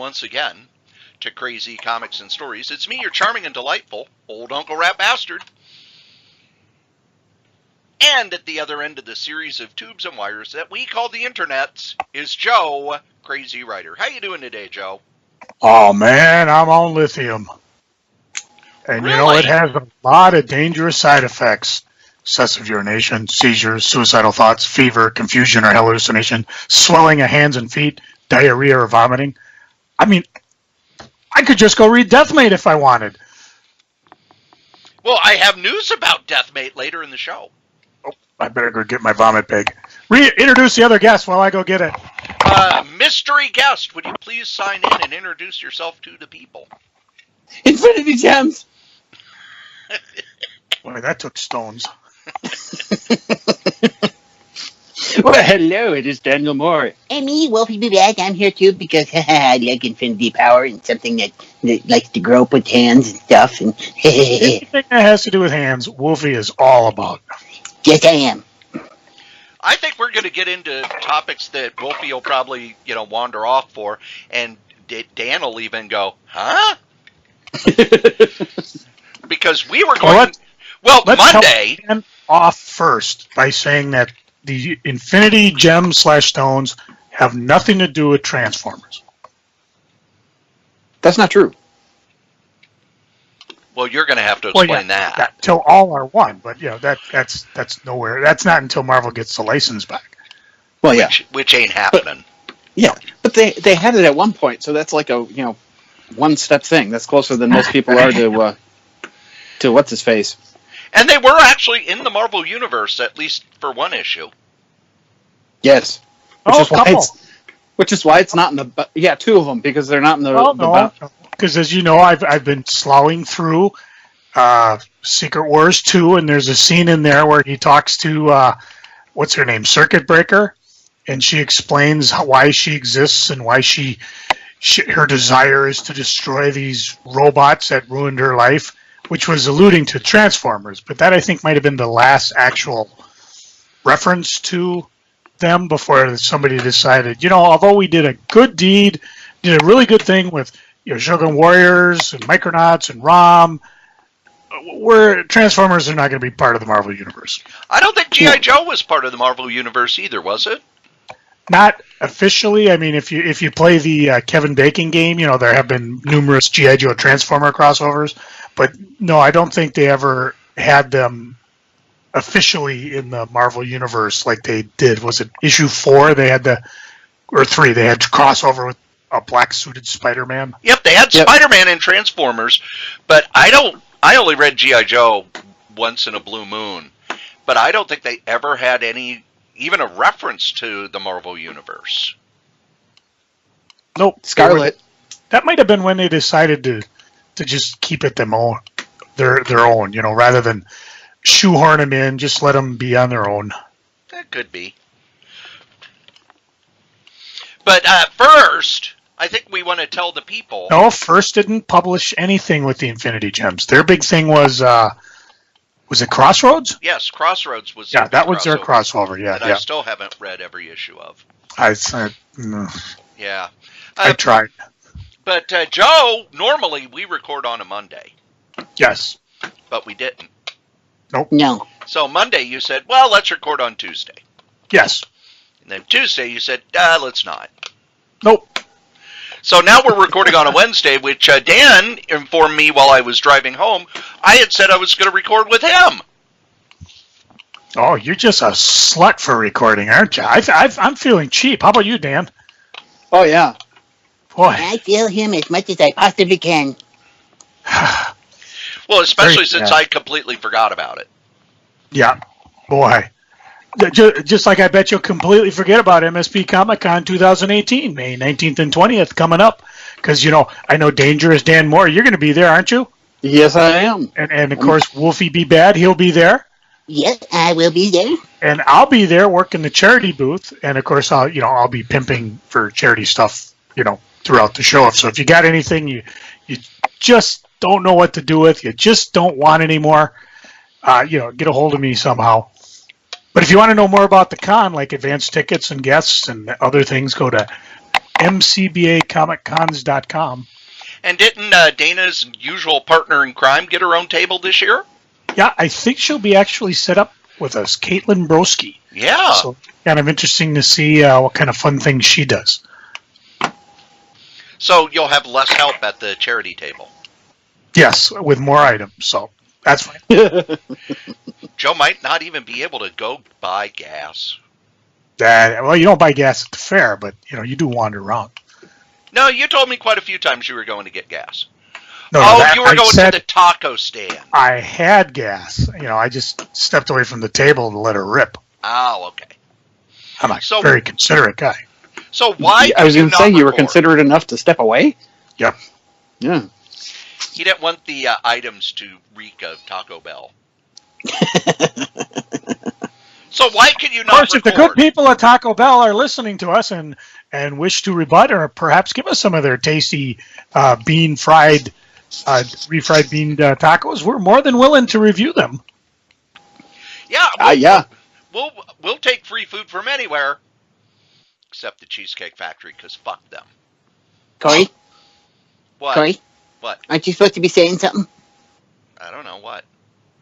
once again to Crazy Comics and Stories. It's me, your charming and delightful old Uncle Rat Bastard. And at the other end of the series of tubes and wires that we call the internets is Joe, Crazy Writer. How you doing today, Joe? Oh, man, I'm on lithium. And, really? You know, it has a lot of dangerous side effects. Excessive urination, seizures, suicidal thoughts, fever, confusion or hallucination, swelling of hands and feet, diarrhea or vomiting. I mean, I could just go read Deathmate if I wanted. Well, I have news about Deathmate later in the show. Oh, I better go get my vomit bag. Introduce the other guest while I go get it. Mystery guest, would you please sign in and introduce yourself to the people? Infinity Gems! Boy, that took stones. Well, hello, it is Daniel Mohr. And me, Wolfie be back. I'm here too because I like infinity power and something that likes to grow up with hands and stuff. And anything that has to do with hands, Wolfie is all about. Yes, I am. I think we're going to get into topics that Wolfie will probably, wander off for, and Dan will even go, huh? Because we were going... Let's Monday... Help Dan off first by saying that the Infinity Gems/Stones have nothing to do with Transformers. That's not true. Well, you're going to have to explain that. Till all are one, but that's nowhere. That's not until Marvel gets the license back. Well, yeah, which ain't happening. But they had it at one point, so that's like a one-step thing. That's closer than most people are to what's his face. And they were actually in the Marvel Universe, at least for one issue. Yes. Which is why it's not in the... Yeah, two of them, because they're not in the... Because as you know, I've been sloughing through Secret Wars 2, and there's a scene in there where he talks to, what's her name, Circuit Breaker, and she explains why she exists and why her desire is to destroy these robots that ruined her life, which was alluding to Transformers. But that, I think, might have been the last actual reference to them before somebody decided, although we did a good deed, did a really good thing with Shogun Warriors and Micronauts and ROM, Transformers are not going to be part of the Marvel Universe. I don't think G.I. Joe was part of the Marvel Universe either, was it? Not officially. I mean, if you play the Kevin Bacon game, there have been numerous G.I. Joe Transformer crossovers, but no, I don't think they ever had them officially in the Marvel Universe like they did. Was it issue 4? They had or 3. They had crossover with a black suited Spider-Man. Yep, they had Spider-Man and Transformers, but I only read G.I. Joe once in a blue moon, but I don't think they ever had even a reference to the Marvel Universe. Nope. Scarlet. That might have been when they decided to just keep it their own, rather than shoehorn them in, just let them be on their own. That could be. But first, I think we want to tell the people... No, First didn't publish anything with the Infinity Gems. Their big thing was it Crossroads? Yes, Crossroads was... Yeah, that was their crossover, yeah. That I still haven't read every issue of. Yeah. I tried. But, Joe, normally we record on a Monday. Yes. But we didn't. Nope. No. So Monday you said, well, let's record on Tuesday. Yes. And then Tuesday you said, let's not. Nope. So now we're recording on a Wednesday, which Dan informed me while I was driving home. I had said I was going to record with him. Oh, you're just a slut for recording, aren't you? I'm feeling cheap. How about you, Dan? Oh, yeah. Boy. I feel him as much as I possibly can. Well, especially since I completely forgot about it. Yeah. Boy. Just like I bet you'll completely forget about MSP Comic-Con 2018, May 19th and 20th coming up. Because, I know Dangerous Dan Mohr, you're going to be there, aren't you? Yes, I am. And of course, Wolfie Be Bad, he'll be there. Yes, I will be there. And I'll be there working the charity booth. And, of course, I'll be pimping for charity stuff, throughout the show. So if you got anything you just don't know what to do with, you just don't want anymore, get a hold of me somehow. But if you want to know more about the con, like advance tickets and guests and other things, go to mcbacomiccons.com. And didn't Dana's usual partner in crime get her own table this year? Yeah, I think she'll be actually set up with us, Caitlin Broski. Yeah. So kind of interesting to see what kind of fun things she does. So you'll have less help at the charity table. Yes, with more items. So that's fine. Joe might not even be able to go buy gas. Well, you don't buy gas at the fair, but you do wander around. No, you told me quite a few times you were going to get gas. No, you were going to the taco stand. I had gas. I just stepped away from the table and let her rip. Oh, okay. I'm a very considerate guy. So why? I was going to say you were considerate enough to step away. Yep. Yeah. He didn't want the items to reek of Taco Bell. So why can you not? Of course, if the good people at Taco Bell are listening to us and wish to rebut or perhaps give us some of their tasty refried bean tacos, we're more than willing to review them. Yeah. We'll take free food from anywhere, except the Cheesecake Factory, because fuck them. Cory? What? Cory? What? Aren't you supposed to be saying something? I don't know what.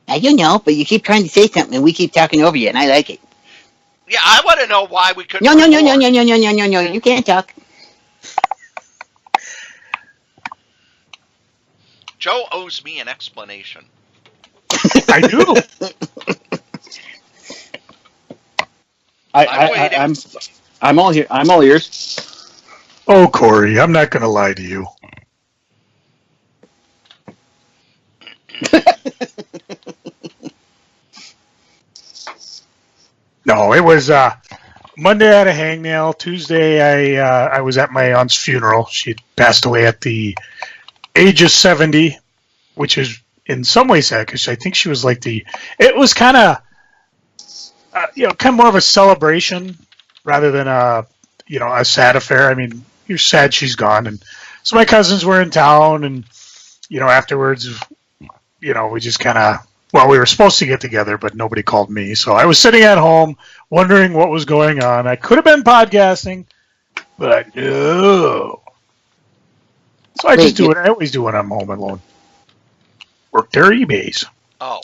I don't know, but you keep trying to say something and we keep talking over you, and I like it. Yeah, I want to know why we couldn't. No, you can't talk. Joe owes me an explanation. I do. I'm all here. I'm all ears. Oh, Cory, I'm not going to lie to you. No, it was Monday I had a hangnail. Tuesday I was at my aunt's funeral. She passed away at the age of 70, which is in some ways sad because I think she was like it was kind of more of a celebration rather than a sad affair. I mean, you're sad she's gone, and so my cousins were in town, and afterwards, we just kind of. Well, we were supposed to get together, but nobody called me. So I was sitting at home wondering what was going on. I could have been podcasting, but no. So I just do what I always do when I'm home alone. Work their eBays. Oh.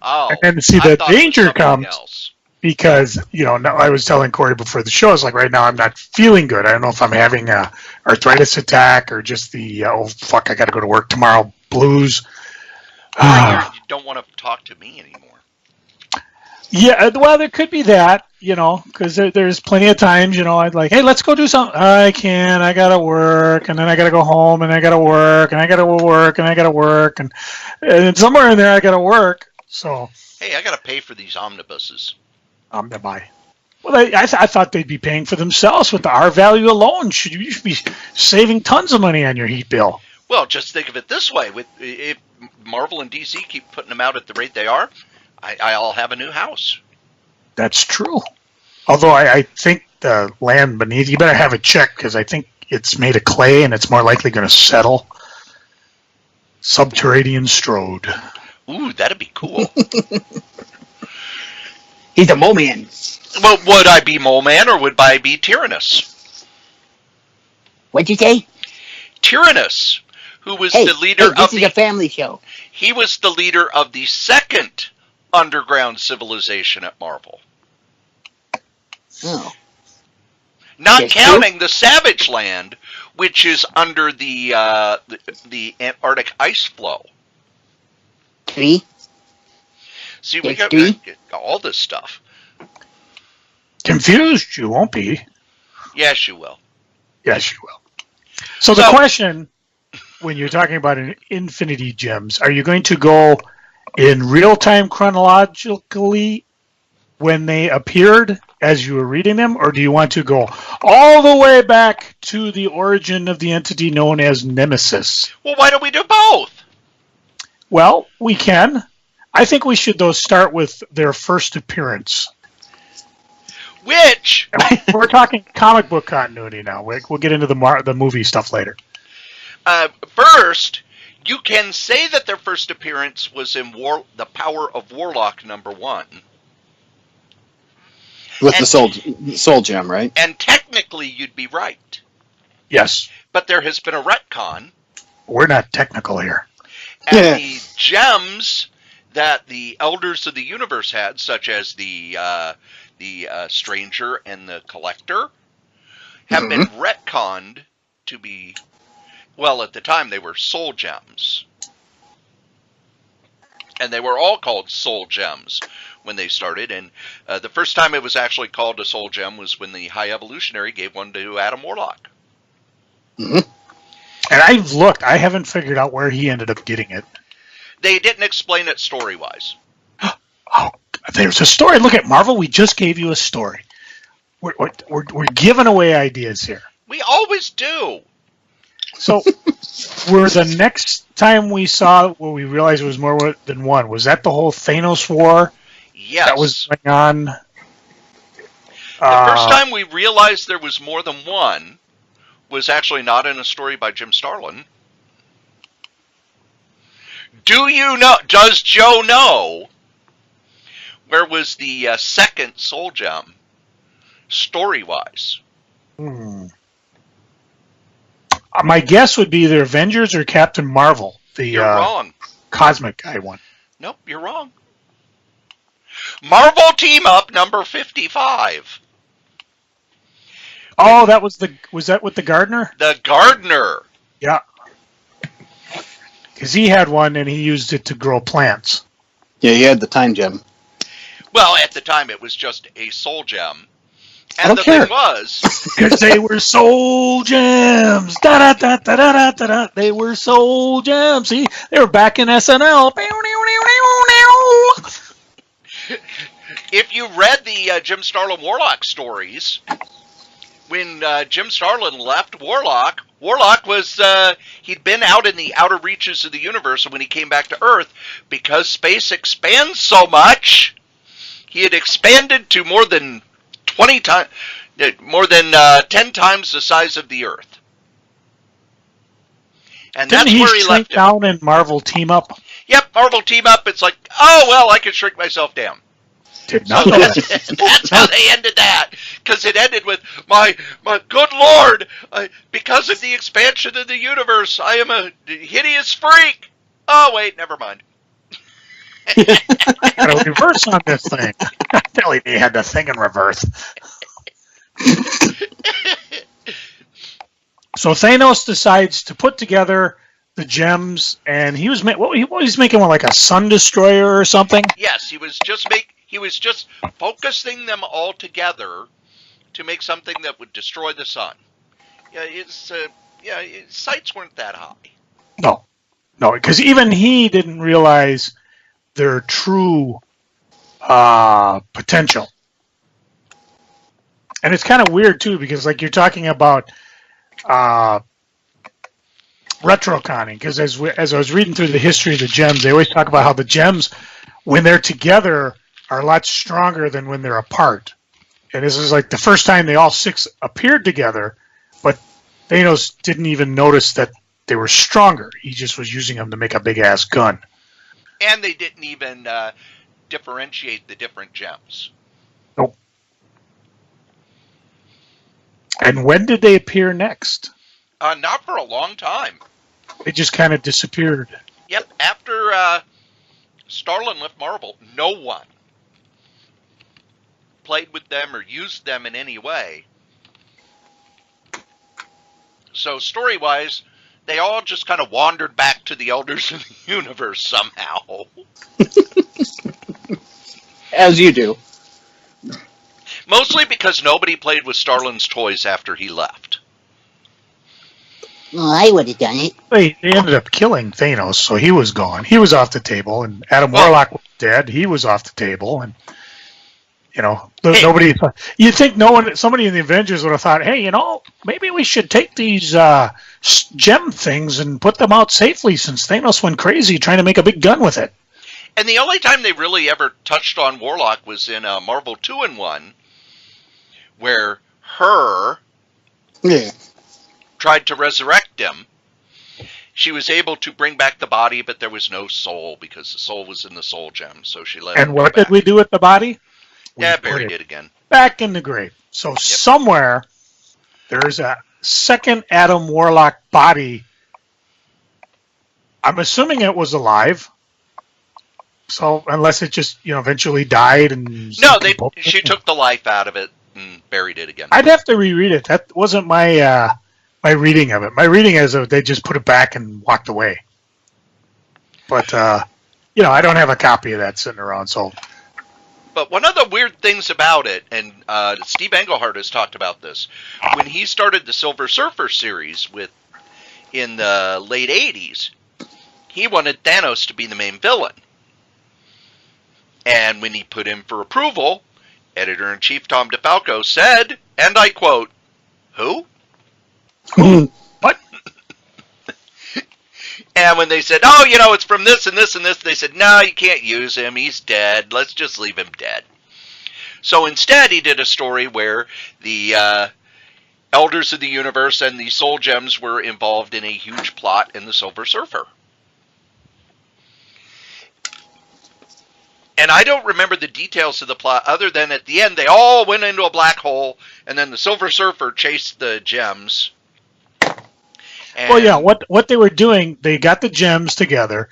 And then see the danger comes because, now I was telling Cory before the show, I was like, right now I'm not feeling good. I don't know if I'm having a arthritis attack or just the, I got to go to work tomorrow blues. You don't want to talk to me anymore. Yeah, well, there could be that, because there's plenty of times, I'd like, hey, let's go do something. I can't. I got to work, and then I got to go home, and I got to work, and I got to work, and I got to work, and somewhere in there I got to work. So. Hey, I got to pay for these omnibuses. Omnibuy. Well, I thought they'd be paying for themselves with the R value alone. You should be saving tons of money on your heat bill. Well, just think of it this way: if Marvel and DC keep putting them out at the rate they are, I'll have a new house. That's true. Although I think the land beneath, you better have it checked because I think it's made of clay and it's more likely going to settle. Subterranean Strode. Ooh, that'd be cool. He's a mole man. Well, would I be mole man or would I be Tyrannus? What'd you say? Tyrannus, who was the leader of this is a family show. He was the leader of the second underground civilization at Marvel. Oh. Not counting the Savage Land, which is under the Antarctic ice flow. Three? See, we got all this stuff. Confused? You won't be. Yes, you will. Yes, you will. So the question, when you're talking about an Infinity Gems, are you going to go in real time chronologically when they appeared as you were reading them, or do you want to go all the way back to the origin of the entity known as Nemesis? Well, why don't we do both? Well, we can. I think we should, though, start with their first appearance. Which? We're talking comic book continuity now. We'll get into the movie stuff later. First, you can say that their first appearance was in the Power of Warlock #1. With the soul gem, right? And technically, technically you'd be right. Yes. But there has been a retcon. We're not technical here. And the gems that the Elders of the Universe had, such as the Stranger and the Collector, have been retconned to be, well, at the time they were soul gems. And they were all called soul gems when they started. And the first time it was actually called a soul gem was when the High Evolutionary gave one to Adam Warlock. And I've looked. I haven't figured out where he ended up getting it. They didn't explain it story-wise. Oh, there's a story. Look at Marvel. We just gave you a story. We're giving away ideas here. We always do. So, were the next time we saw where we realized it was more than one, was that the whole Thanos war? Yes. That was going on? The first time we realized there was more than one was actually not in a story by Jim Starlin. Does Joe know where was the second soul gem, story-wise? My guess would be either Avengers or Captain Marvel, the You're wrong. cosmic guy one. Nope, you're wrong. Marvel Team Up number 55. Oh, was that with the gardener? The Gardener. Yeah. Because he had one and he used it to grow plants. Yeah, he had the time gem. Well, at the time it was just a soul gem. And I don't the care. thing was, Because they were soul gems. Da da da da da da da da. They were soul gems. See, they were back in SNL. if you read the Jim Starlin Warlock stories, when Jim Starlin left Warlock was, he'd been out in the outer reaches of the universe, and when he came back to Earth, because space expands so much, he had expanded to more than 10 times the size of the Earth. And Didn't that's where he shrink left it. down in Marvel Team Up? Yep, Marvel Team Up, it's like, oh, well, I can shrink myself down. Did So not know that. that's how they ended that, because it ended with my good Lord, because of the expansion of the universe, I am a hideous freak. Oh wait, never mind. Got a reverse on this thing. Telling me had the thing in reverse. So Thanos decides to put together the gems, and he was making one like a sun destroyer or something. Yes, he was just focusing them all together to make something that would destroy the sun. Yeah, his sights weren't that high. No, because even he didn't realize their true potential. And it's kind of weird too, because like you're talking about retroconning, because as I was reading through the history of the gems, they always talk about how the gems, when they're together, are a lot stronger than when they're apart. And this is like the first time they all six appeared together, but Thanos didn't even notice that they were stronger. He just was using them to make a big-ass gun. And they didn't even differentiate the different gems. Nope. And when did they appear next? Not for a long time. They just kind of disappeared. Yep, after Starlin left Marvel, no one played with them or used them in any way. So story-wise, they all just kind of wandered back to the Elders of the Universe somehow. As you do. Mostly because nobody played with Starlin's toys after he left. Well, I would have done it. They ended up killing Thanos, so he was gone. He was off the table, and Adam Warlock was dead. He was off the table, and nobody. You'd think somebody in the Avengers would have thought, hey, maybe we should take these gem things and put them out safely, since Thanos went crazy trying to make a big gun with it. And the only time they really ever touched on Warlock was in Marvel 2-in-1, where her tried to resurrect him. She was able to bring back the body, but there was no soul because the soul was in the soul gem. So she let. And what did we do with the body? Yeah, buried it again. Back in the grave. So somewhere there's a second Adam Warlock body. I'm assuming it was alive. So unless it just eventually died and she took the life out of it and buried it again. I'd have to reread it. That wasn't my my reading of it. My reading is they just put it back and walked away. But I don't have a copy of that sitting around. So, but one of the weird things about it, and Steve Englehart has talked about this, when he started the Silver Surfer series in the late '80s, he wanted Thanos to be the main villain. And when he put in for approval, Editor-in-Chief Tom DeFalco said, and I quote, "Who? What?" And when they said, "Oh, it's from this and this and this," they said, "No, you can't use him. He's dead. Let's just leave him dead." So instead, he did a story where the Elders of the Universe and the Soul Gems were involved in a huge plot in the Silver Surfer. And I don't remember the details of the plot other than at the end they all went into a black hole and then the Silver Surfer chased the gems. Well, what they were doing, they got the gems together.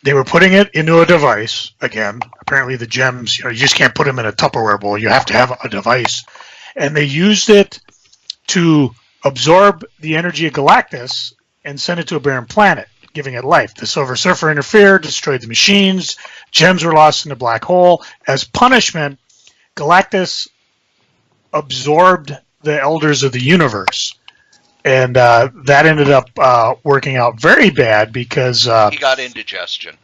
They were putting it into a device. Again, apparently the gems, you just can't put them in a Tupperware bowl. You have to have a device. And they used it to absorb the energy of Galactus and send it to a barren planet, giving it life. The Silver Surfer interfered, destroyed the machines. Gems were lost in the black hole. As punishment, Galactus absorbed the Elders of the Universe. And that ended up working out very bad because... he got indigestion.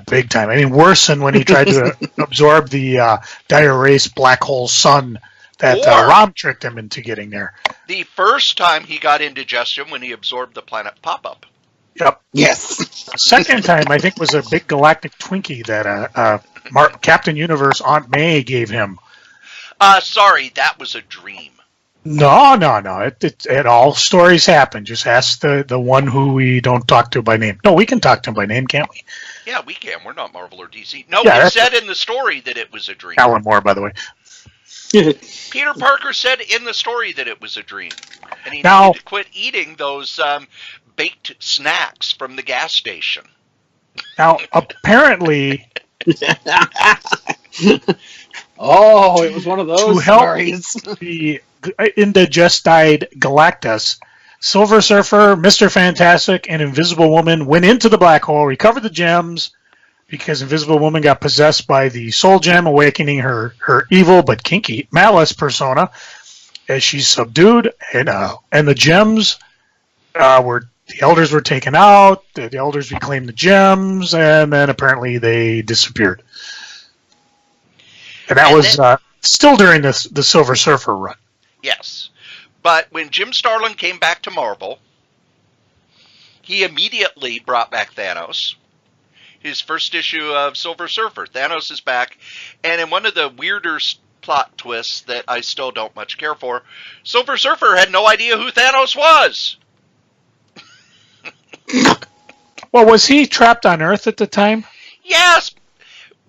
Big time. I mean, worse than when he tried to absorb the Dire Wraith's black hole sun that Rom tricked him into getting there. The first time he got indigestion when he absorbed the planet Pop-Up. Yep. Yes. Second time, I think, was a big galactic Twinkie that Captain Universe Aunt May gave him. Sorry, that was a dream. No. It all stories happen. Just ask the one who we don't talk to by name. No, we can talk to him by name, can't we? Yeah, we can. We're not Marvel or DC. No, we said in the story that it was a dream. Alan Moore, by the way. Peter Parker said in the story that it was a dream. And he needed to quit eating those baked snacks from the gas station. Now, apparently... Oh, it was one of those to help stories. The indigested Galactus, Silver Surfer, Mr. Fantastic, and Invisible Woman went into the black hole, recovered the gems, because Invisible Woman got possessed by the Soul Gem, awakening her evil but kinky Malice persona as she's subdued, and the gems the Elders were taken out, the Elders reclaimed the gems, and then apparently they disappeared. And that was still during the Silver Surfer run. Yes. But when Jim Starlin came back to Marvel, he immediately brought back Thanos. His first issue of Silver Surfer, Thanos is back. And in one of the weirder plot twists that I still don't much care for, Silver Surfer had no idea who Thanos was. Well, was he trapped on Earth at the time? Yes,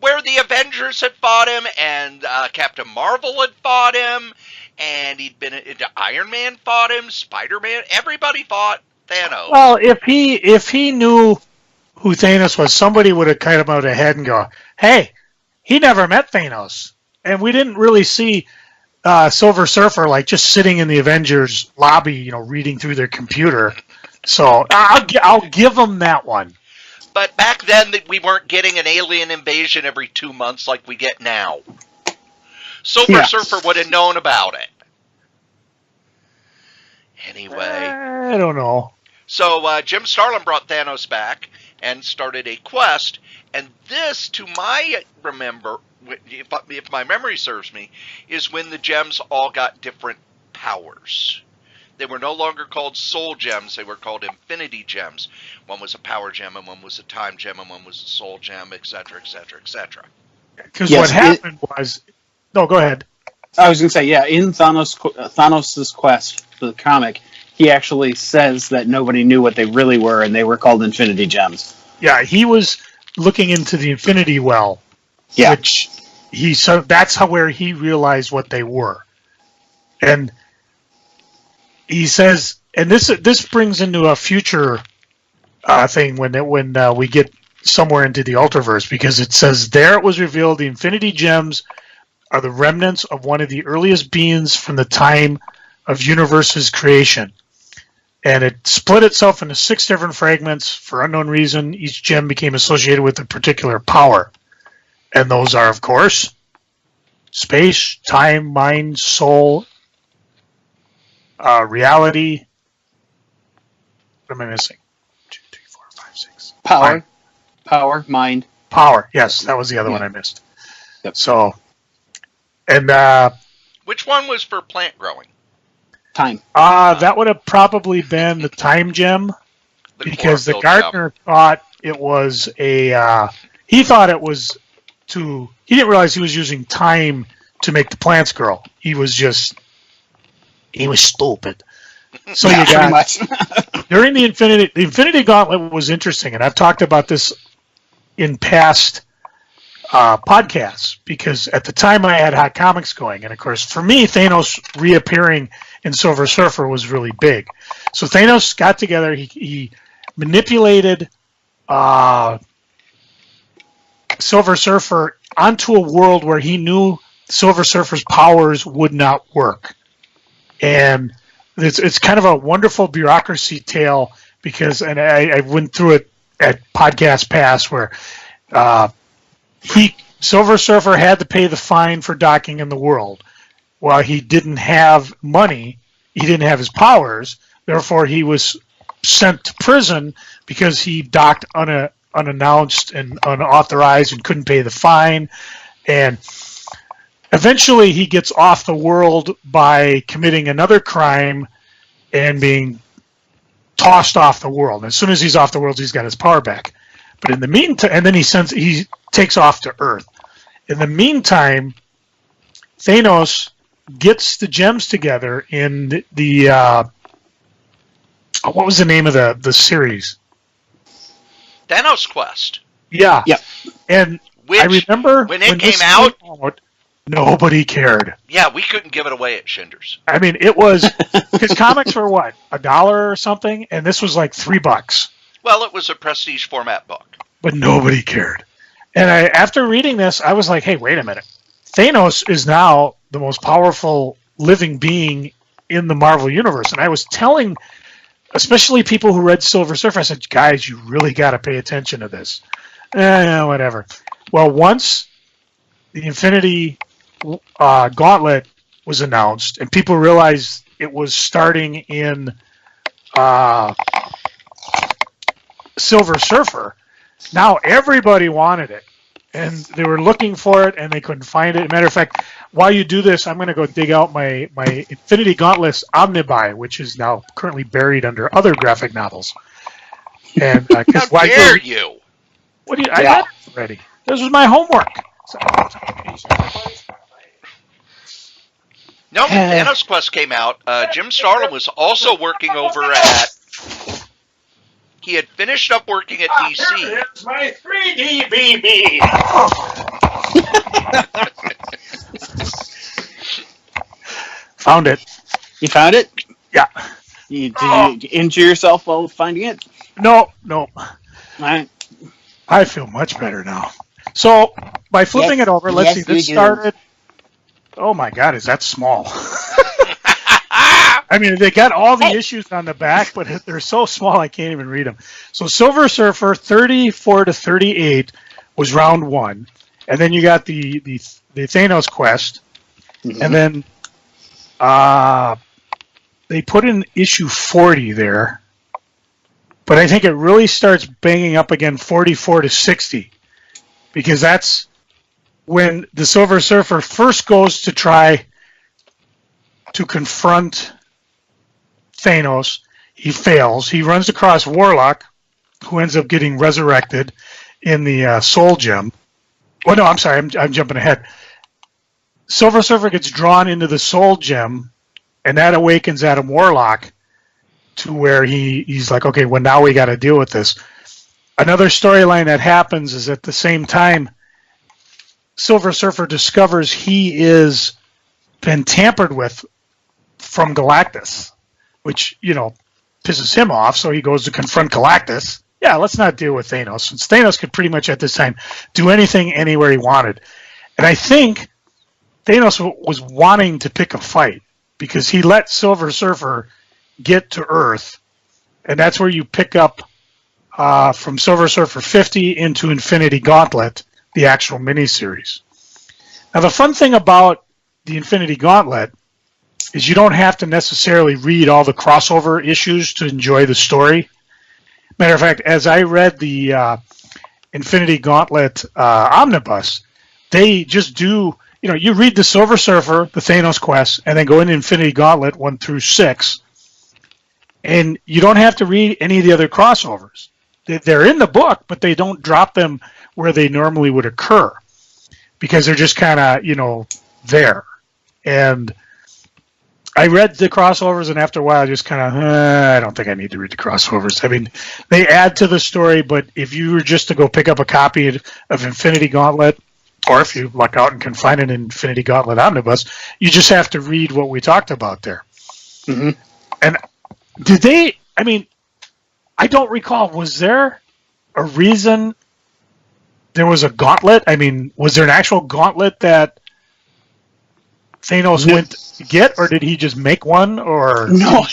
where the Avengers had fought him, and Captain Marvel had fought him, and he'd been into Iron Man fought him, Spider-Man, everybody fought Thanos. Well, if he knew who Thanos was, somebody would have cut him out ahead and go, "Hey, he never met Thanos," and we didn't really see Silver Surfer like just sitting in the Avengers lobby, reading through their computer. So I'll give him that one. But back then, we weren't getting an alien invasion every 2 months like we get now. Silver Surfer would have known about it. Anyway. I don't know. So Jim Starlin brought Thanos back and started a quest. And this, to my if my memory serves me, is when the gems all got different powers. They were no longer called soul gems. They were called infinity gems. One was a power gem, and one was a time gem, and one was a soul gem, etc., etc., etc. Because what happened was... No, go ahead. I was going to say, in Thanos' quest for the comic, he actually says that nobody knew what they really were, and they were called infinity gems. Yeah, he was looking into the infinity well. Yeah. Which that's where he realized what they were. And... he says, and this brings into a future thing when we get somewhere into the Ultraverse, because it says there it was revealed the Infinity Gems are the remnants of one of the earliest beings from the time of universe's creation. And it split itself into 6 different fragments for unknown reason. Each gem became associated with a particular power. And those are, of course, space, time, mind, soul, reality. What am I missing? 2, 3, 4, 5, 6. Power. Power, mind. Power. Yes, that was the other one I missed. Yep. So, and Which one was for plant growing? Time. that would have probably been the time gem, because the gardener thought it was he thought it was he didn't realize he was using time to make the plants grow. He was stupid. So you got much. during the Infinity Gauntlet was interesting, and I've talked about this in past podcasts, because at the time I had Hot Comics going, and of course for me Thanos reappearing in Silver Surfer was really big. So Thanos got together, he manipulated Silver Surfer onto a world where he knew Silver Surfer's powers would not work. And it's kind of a wonderful bureaucracy tale, because, and I went through it at Podcast Pass, where Silver Surfer had to pay the fine for docking in the world. While he didn't have money, he didn't have his powers, therefore he was sent to prison because he docked unannounced and unauthorized and couldn't pay the fine. And eventually he gets off the world by committing another crime and being tossed off the world. As soon as he's off the world, he's got his power back. But in the meantime, and then he takes off to Earth. In the meantime, Thanos gets the gems together in the what was the name of the series? Thanos Quest. Yeah. Yep. And Which, I remember when it came out, nobody cared. yeah, we couldn't give it away at Shinder's. I mean, it was, because comics were what, $1 or something, and this was like $3. Well, it was a prestige format book. But nobody cared. And after reading this, I was like, hey, wait a minute. Thanos is now the most powerful living being in the Marvel Universe. And I was telling, especially people who read Silver Surfer, I said, guys, you really got to pay attention to this. Whatever. Well, once the Infinity Gauntlet was announced, and people realized it was starting in Silver Surfer, now everybody wanted it, and they were looking for it, and they couldn't find it. As a matter of fact, while you do this, I'm going to go dig out my Infinity Gauntlet Omnibuy, which is now currently buried under other graphic novels. And How dare you? What do you? I read it already. This was my homework. No, when Thanos Quest came out, Jim Starlin was also working over at... He had finished up working at DC. Here is my 3D BB. Found it. You found it? Yeah. Did you injure yourself while finding it? No. All right. I feel much better now. So, by flipping it over, let's see. This started... Oh my God, is that small? I mean, they got all the issues on the back, but they're so small I can't even read them. So Silver Surfer 34 to 38 was round 1, and then you got the Thanos Quest, and then they put in issue 40 there, but I think it really starts banging up again 44 to 60, because that's when the Silver Surfer first goes to try to confront Thanos. He fails. He runs across Warlock, who ends up getting resurrected in the Soul Gem. Oh, no, I'm sorry. I'm jumping ahead. Silver Surfer gets drawn into the Soul Gem, and that awakens Adam Warlock to where he's like, okay, well, now we got to deal with this. Another storyline that happens is at the same time, Silver Surfer discovers he is been tampered with from Galactus. which, pisses him off. So he goes to confront Galactus. Yeah, let's not deal with Thanos, since Thanos could pretty much at this time do anything anywhere he wanted. And I think Thanos was wanting to pick a fight because he let Silver Surfer get to Earth, and that's where you pick up from Silver Surfer 50 into Infinity Gauntlet, the actual miniseries. Now, the fun thing about the Infinity Gauntlet is you don't have to necessarily read all the crossover issues to enjoy the story. Matter of fact, as I read the Infinity Gauntlet omnibus, they just do, you read the Silver Surfer, the Thanos quest, and then go into Infinity Gauntlet 1 through 6, and you don't have to read any of the other crossovers. They're in the book, but they don't drop them where they normally would occur because they're just kind of, there. And I read the crossovers, and after a while, I just kind of, I don't think I need to read the crossovers. I mean, they add to the story, but if you were just to go pick up a copy of Infinity Gauntlet, or if you luck out and can find an Infinity Gauntlet omnibus, you just have to read what we talked about there. Mm-hmm. And did they, I don't recall, was there a reason there was a gauntlet? Was there an actual gauntlet that Thanos went to get, or did he just make one? Or no,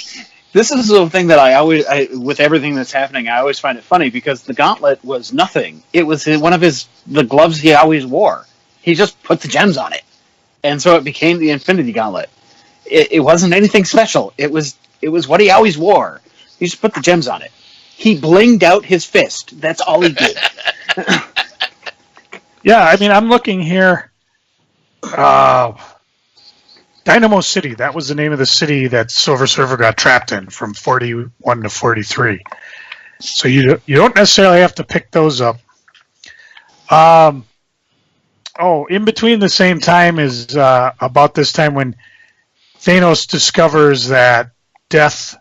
this is the thing that I with everything that's happening, I always find it funny because the gauntlet was nothing. It was one of the gloves he always wore. He just put the gems on it, and so it became the Infinity Gauntlet. It wasn't anything special. It was what he always wore. He just put the gems on it. He blinged out his fist. That's all he did. Yeah, I'm looking here. Dynamo City, that was the name of the city that Silver Surfer got trapped in from 41 to 43. So you don't necessarily have to pick those up. In between the same time is about this time when Thanos discovers that Death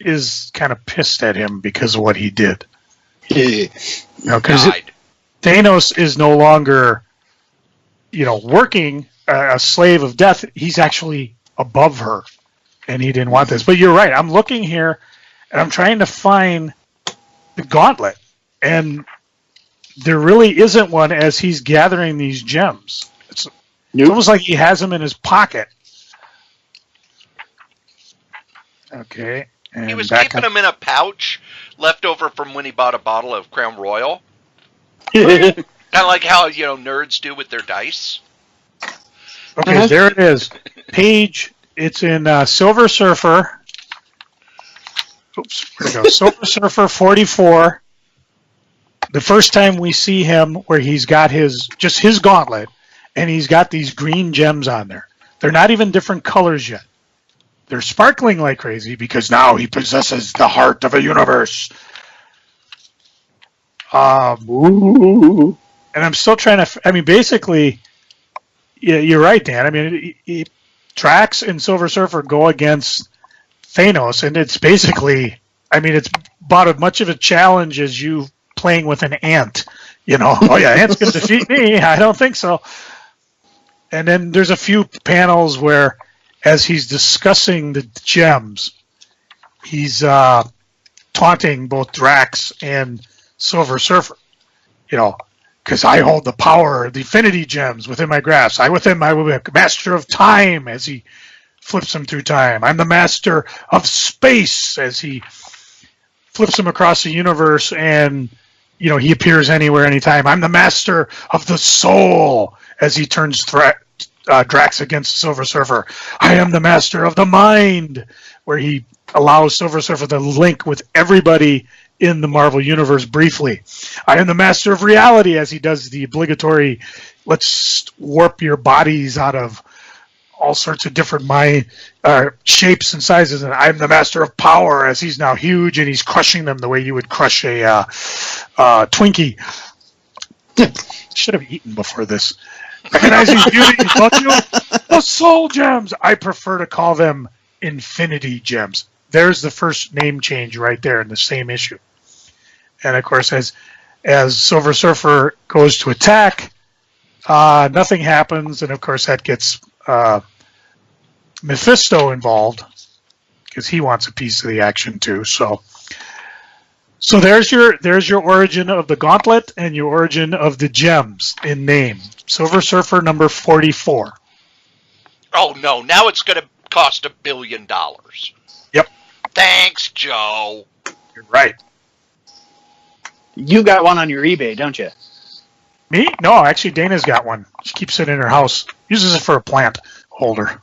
is kind of pissed at him because of what he did. Because Thanos is no longer, working a slave of Death. He's actually above her, and he didn't want this. But you're right. I'm looking here, and I'm trying to find the gauntlet, and there really isn't one as he's gathering these gems. It's almost like he has them in his pocket. Okay. And he was keeping them in a pouch left over from when he bought a bottle of Crown Royal. Kind of like how, nerds do with their dice. Okay, there it is. Page, it's in Silver Surfer. Oops, where'd it go? Silver Surfer 44. The first time we see him where he's got his gauntlet, and he's got these green gems on there. They're not even different colors yet. They're sparkling like crazy because now he possesses the heart of a universe. And I'm still trying to, basically, yeah, you're right, Dan. Drax and Silver Surfer go against Thanos, and it's basically, it's about as much of a challenge as you playing with an ant. Oh yeah, ant's going to defeat me. I don't think so. And then there's a few panels where, as he's discussing the gems, he's taunting both Drax and Silver Surfer. Because I hold the power, the Infinity Gems within my grasp. I will be a master of time as he flips them through time. I'm the master of space as he flips them across the universe, and he appears anywhere, anytime. I'm the master of the soul as he turns Drax against Silver Surfer. I am the master of the mind, where he allows Silver Surfer to link with everybody in the Marvel Universe briefly. I am the master of reality as he does the obligatory, let's warp your bodies out of all sorts of different shapes and sizes. And I'm the master of power as he's now huge and he's crushing them the way you would crush a Twinkie. Should have eaten before this. Recognizing beauty, the soul gems. I prefer to call them Infinity Gems. There's the first name change right there in the same issue. And of course, as Silver Surfer goes to attack, nothing happens, and of course that gets Mephisto involved because he wants a piece of the action too. So there's your origin of the gauntlet and your origin of the gems in name. Silver Surfer number 44. Oh no! Now it's going to cost $1 billion. Yep. Thanks, Joe. You're right. You got one on your eBay, don't you? Me? No, actually Dana's got one. She keeps it in her house. Uses it for a plant holder.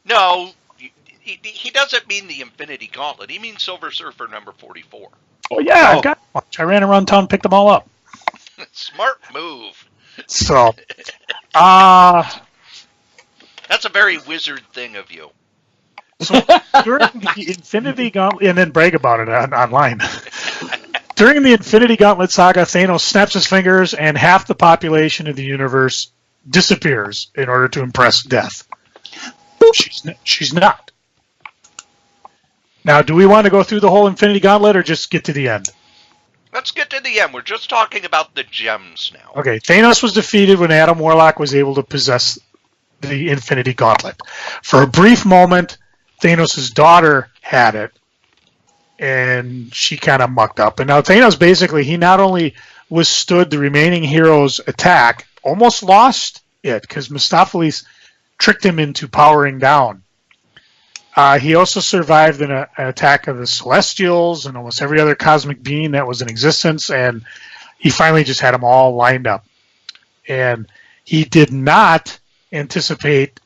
No, he doesn't mean the Infinity Gauntlet. He means Silver Surfer number 44. Oh yeah, I've got one. I ran around town and picked them all up. Smart move. So, That's a very wizard thing of you. so during the Infinity Gauntlet, and then brag about it online. During the Infinity Gauntlet saga, Thanos snaps his fingers and half the population of the universe disappears in order to impress death. She's not. Now, do we want to go through the whole Infinity Gauntlet or just get to the end? Let's get to the end. We're just talking about the gems now. Okay, Thanos was defeated when Adam Warlock was able to possess the Infinity Gauntlet. For a brief moment, Thanos' daughter had it, and she kind of mucked up. And now Thanos basically, he not only withstood the remaining heroes' attack, almost lost it because Mephistophelies tricked him into powering down. He also survived an attack of the Celestials and almost every other cosmic being that was in existence, and he finally just had them all lined up. And he did not anticipate.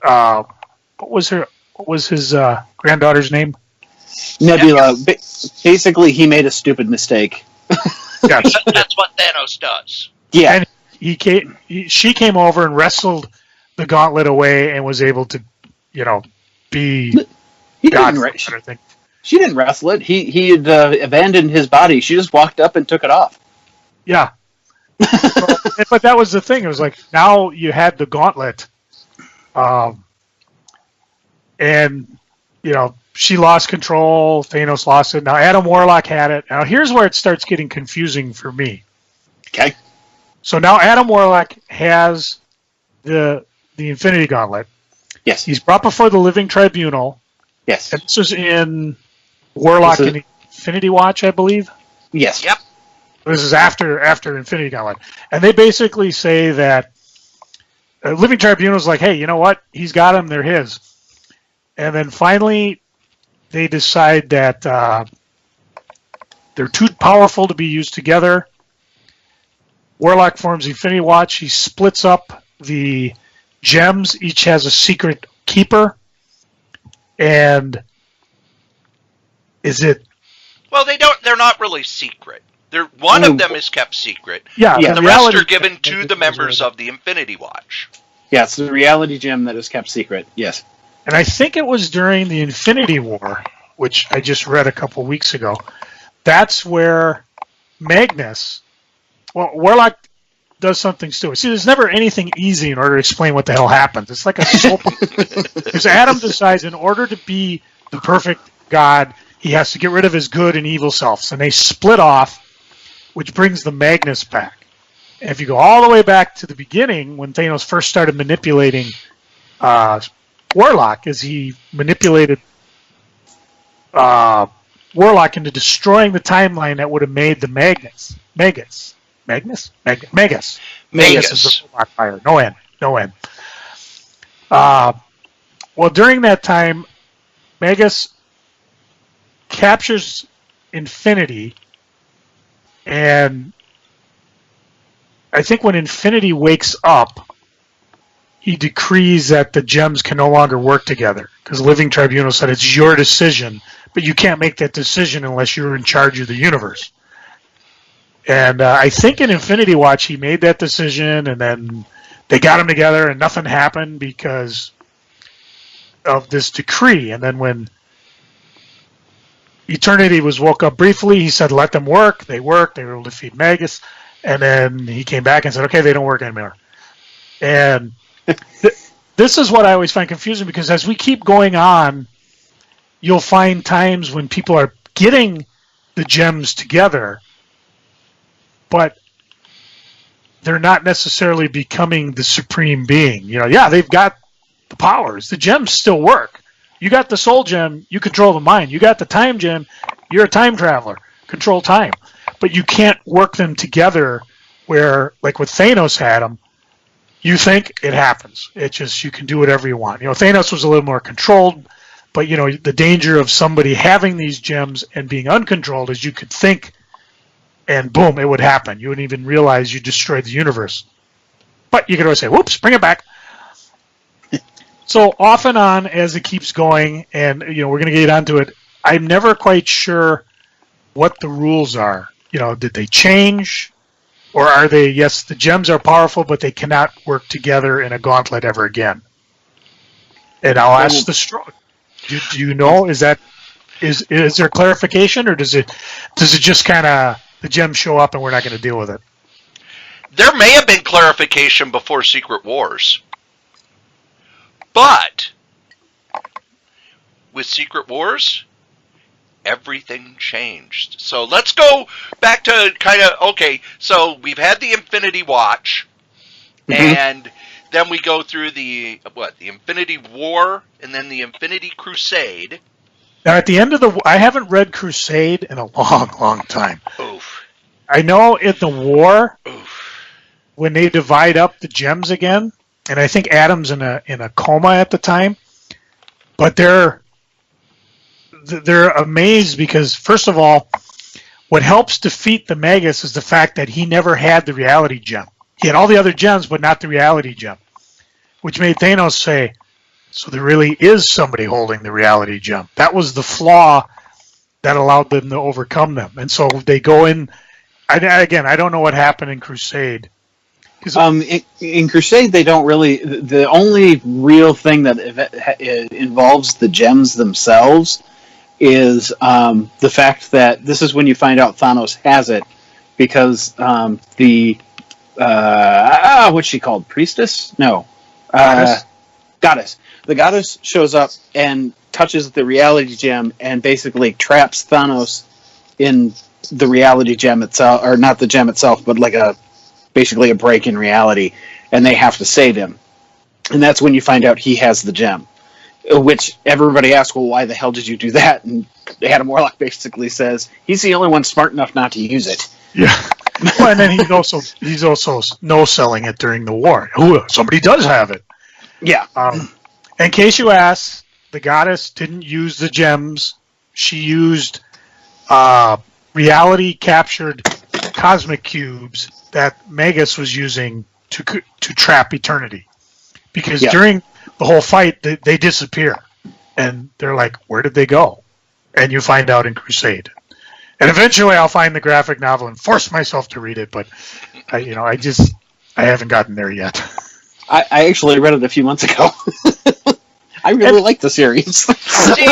What was his granddaughter's name? Nebula. Basically, he made a stupid mistake. Yes. That's what Thanos does. Yeah. And she came over and wrestled the gauntlet away and was able to, be God. She didn't wrestle it. He had abandoned his body. She just walked up and took it off. Yeah. But that was the thing. It was like, now you had the gauntlet. And, she lost control. Thanos lost it. Now Adam Warlock had it. Now here's where it starts getting confusing for me. Okay. So now Adam Warlock has the Infinity Gauntlet. Yes. He's brought before the Living Tribunal. Yes. And this was in Warlock and Infinity Watch, I believe. Yes. Yep. This is after Infinity Gauntlet. And they basically say that Living Tribunal's like, hey, you know what? He's got them. They're his. And then finally, they decide that they're too powerful to be used together. Warlock forms Infinity Watch. He splits up the gems. Each has a secret keeper. And is it... Well, they're not really secret. One of them is kept secret. Yeah. The rest are given to the members of the Infinity Watch. Yeah, it's the reality gem that is kept secret. Yes. And I think it was during the Infinity War, which I just read a couple weeks ago. That's where Magnus... Well, Warlock does something stupid. See, there's never anything easy in order to explain what the hell happens. It's like a soap. Because Adam decides in order to be the perfect god, he has to get rid of his good and evil selves. And they split off, which brings the Magnus back. And if you go all the way back to the beginning, when Thanos first started manipulating Warlock, as he manipulated Warlock into destroying the timeline that would have made the Magus is the robot fire. No end. Well, during that time, Magus captures Infinity, and I think when Infinity wakes up, he decrees that the gems can no longer work together, because Living Tribunal said it's your decision, but you can't make that decision unless you're in charge of the universe. And I think in Infinity Watch he made that decision, and then they got them together, and nothing happened because of this decree. And then when Eternity was woke up briefly, he said, let them work. They worked. They were able to defeat Magus. And then he came back and said, okay, they don't work anymore. And this is what I always find confusing, because as we keep going on, you'll find times when people are getting the gems together, but they're not necessarily becoming the supreme being. They've got the powers. The gems still work. You got the soul gem, you control the mind. You got the time gem, you're a time traveler, control time. But you can't work them together where, like with Thanos had them, you think it happens. It's just you can do whatever you want. Thanos was a little more controlled, but the danger of somebody having these gems and being uncontrolled is you could think, and boom, it would happen. You wouldn't even realize you destroyed the universe. But you could always say, "Whoops, bring it back." So off and on as it keeps going, and we're going to get onto it. I'm never quite sure what the rules are. Did they change? Or are they, yes, the gems are powerful, but they cannot work together in a gauntlet ever again? And I'll ask the Strong. Do you know? Is there clarification, or does it just kind of the gems show up and we're not going to deal with it? There may have been clarification before Secret Wars, but with Secret Wars, everything changed. So let's go back to so we've had the Infinity Watch, and then we go through the Infinity War, and then the Infinity Crusade. Now at the end of I haven't read Crusade in a long, long time. Oof. I know in the war, when they divide up the gems again, and I think Adam's in a coma at the time, but they're amazed because, first of all, what helps defeat the Magus is the fact that he never had the reality gem. He had all the other gems, but not the reality gem, which made Thanos say, so there really is somebody holding the reality gem. That was the flaw that allowed them to overcome them. And so they go in. I don't know what happened in Crusade. In Crusade, they don't really. The only real thing that involves the gems themselves is the fact that this is when you find out Thanos has it, because what's she called? Priestess? No. Goddess. The goddess shows up and touches the reality gem and basically traps Thanos in the reality gem itself, or not the gem itself, but basically a break in reality, and they have to save him. And that's when you find out he has the gem. Which everybody asks, well, why the hell did you do that? And Adam Warlock basically says he's the only one smart enough not to use it. Yeah. Well, and then he's also no-selling it during the war. Ooh, somebody does have it. Yeah. In case you ask, the goddess didn't use the gems. She used reality-captured cosmic cubes that Magus was using to trap eternity. Because during the whole fight, they disappear. And they're like, where did they go? And you find out in Crusade. And eventually I'll find the graphic novel and force myself to read it, but I haven't gotten there yet. I actually read it a few months ago. I really like the series. See,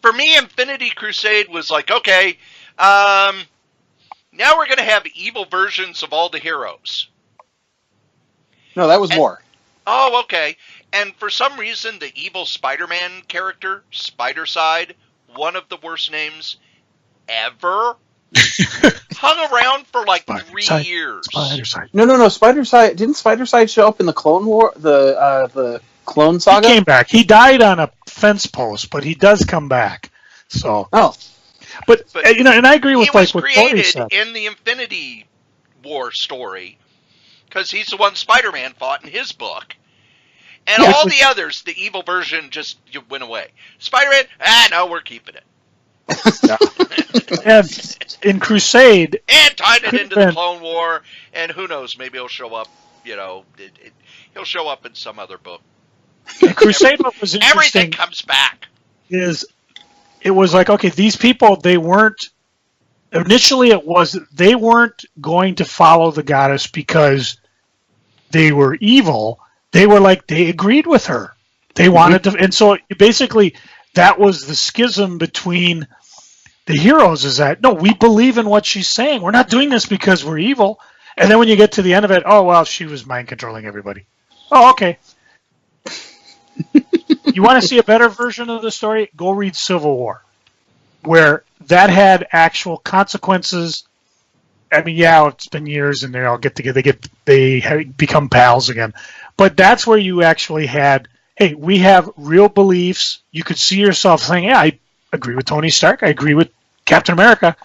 for me, Infinity Crusade was like, okay, now we're going to have evil versions of all the heroes. No, that was War. Oh, okay. And for some reason, the evil Spider-Man character, Spider-Side, one of the worst names ever, hung around for like 3 years. Spider-Side. No. Spider-Side. Didn't Spider-Side show up in the Clone War, the Clone Saga? He came back. He died on a fence post, but he does come back. So. Oh. But and I agree with what Cory said. He was created in the Infinity War story because he's the one Spider-Man fought in his book. And all the others, the evil version just went away. Spider-Man, no, we're keeping it. And in Crusade, and tied it into the Clone War, and who knows, maybe he'll show up. He'll show up in some other book. In Crusade, what was interesting? Everything comes back. It was like, okay, these people, they weren't going to follow the goddess because they were evil. They were like, they agreed with her. They wanted to, and so basically that was the schism between the heroes, is that, no, we believe in what she's saying. We're not doing this because we're evil. And then when you get to the end of it, oh, well, she was mind controlling everybody. Oh, okay. You want to see a better version of the story? Go read Civil War, where that had actual consequences. I mean, yeah, it's been years, and they all get together. They become pals again. But that's where you actually had hey, we have real beliefs. You could see yourself saying, yeah, I agree with Tony Stark. I agree with Captain America.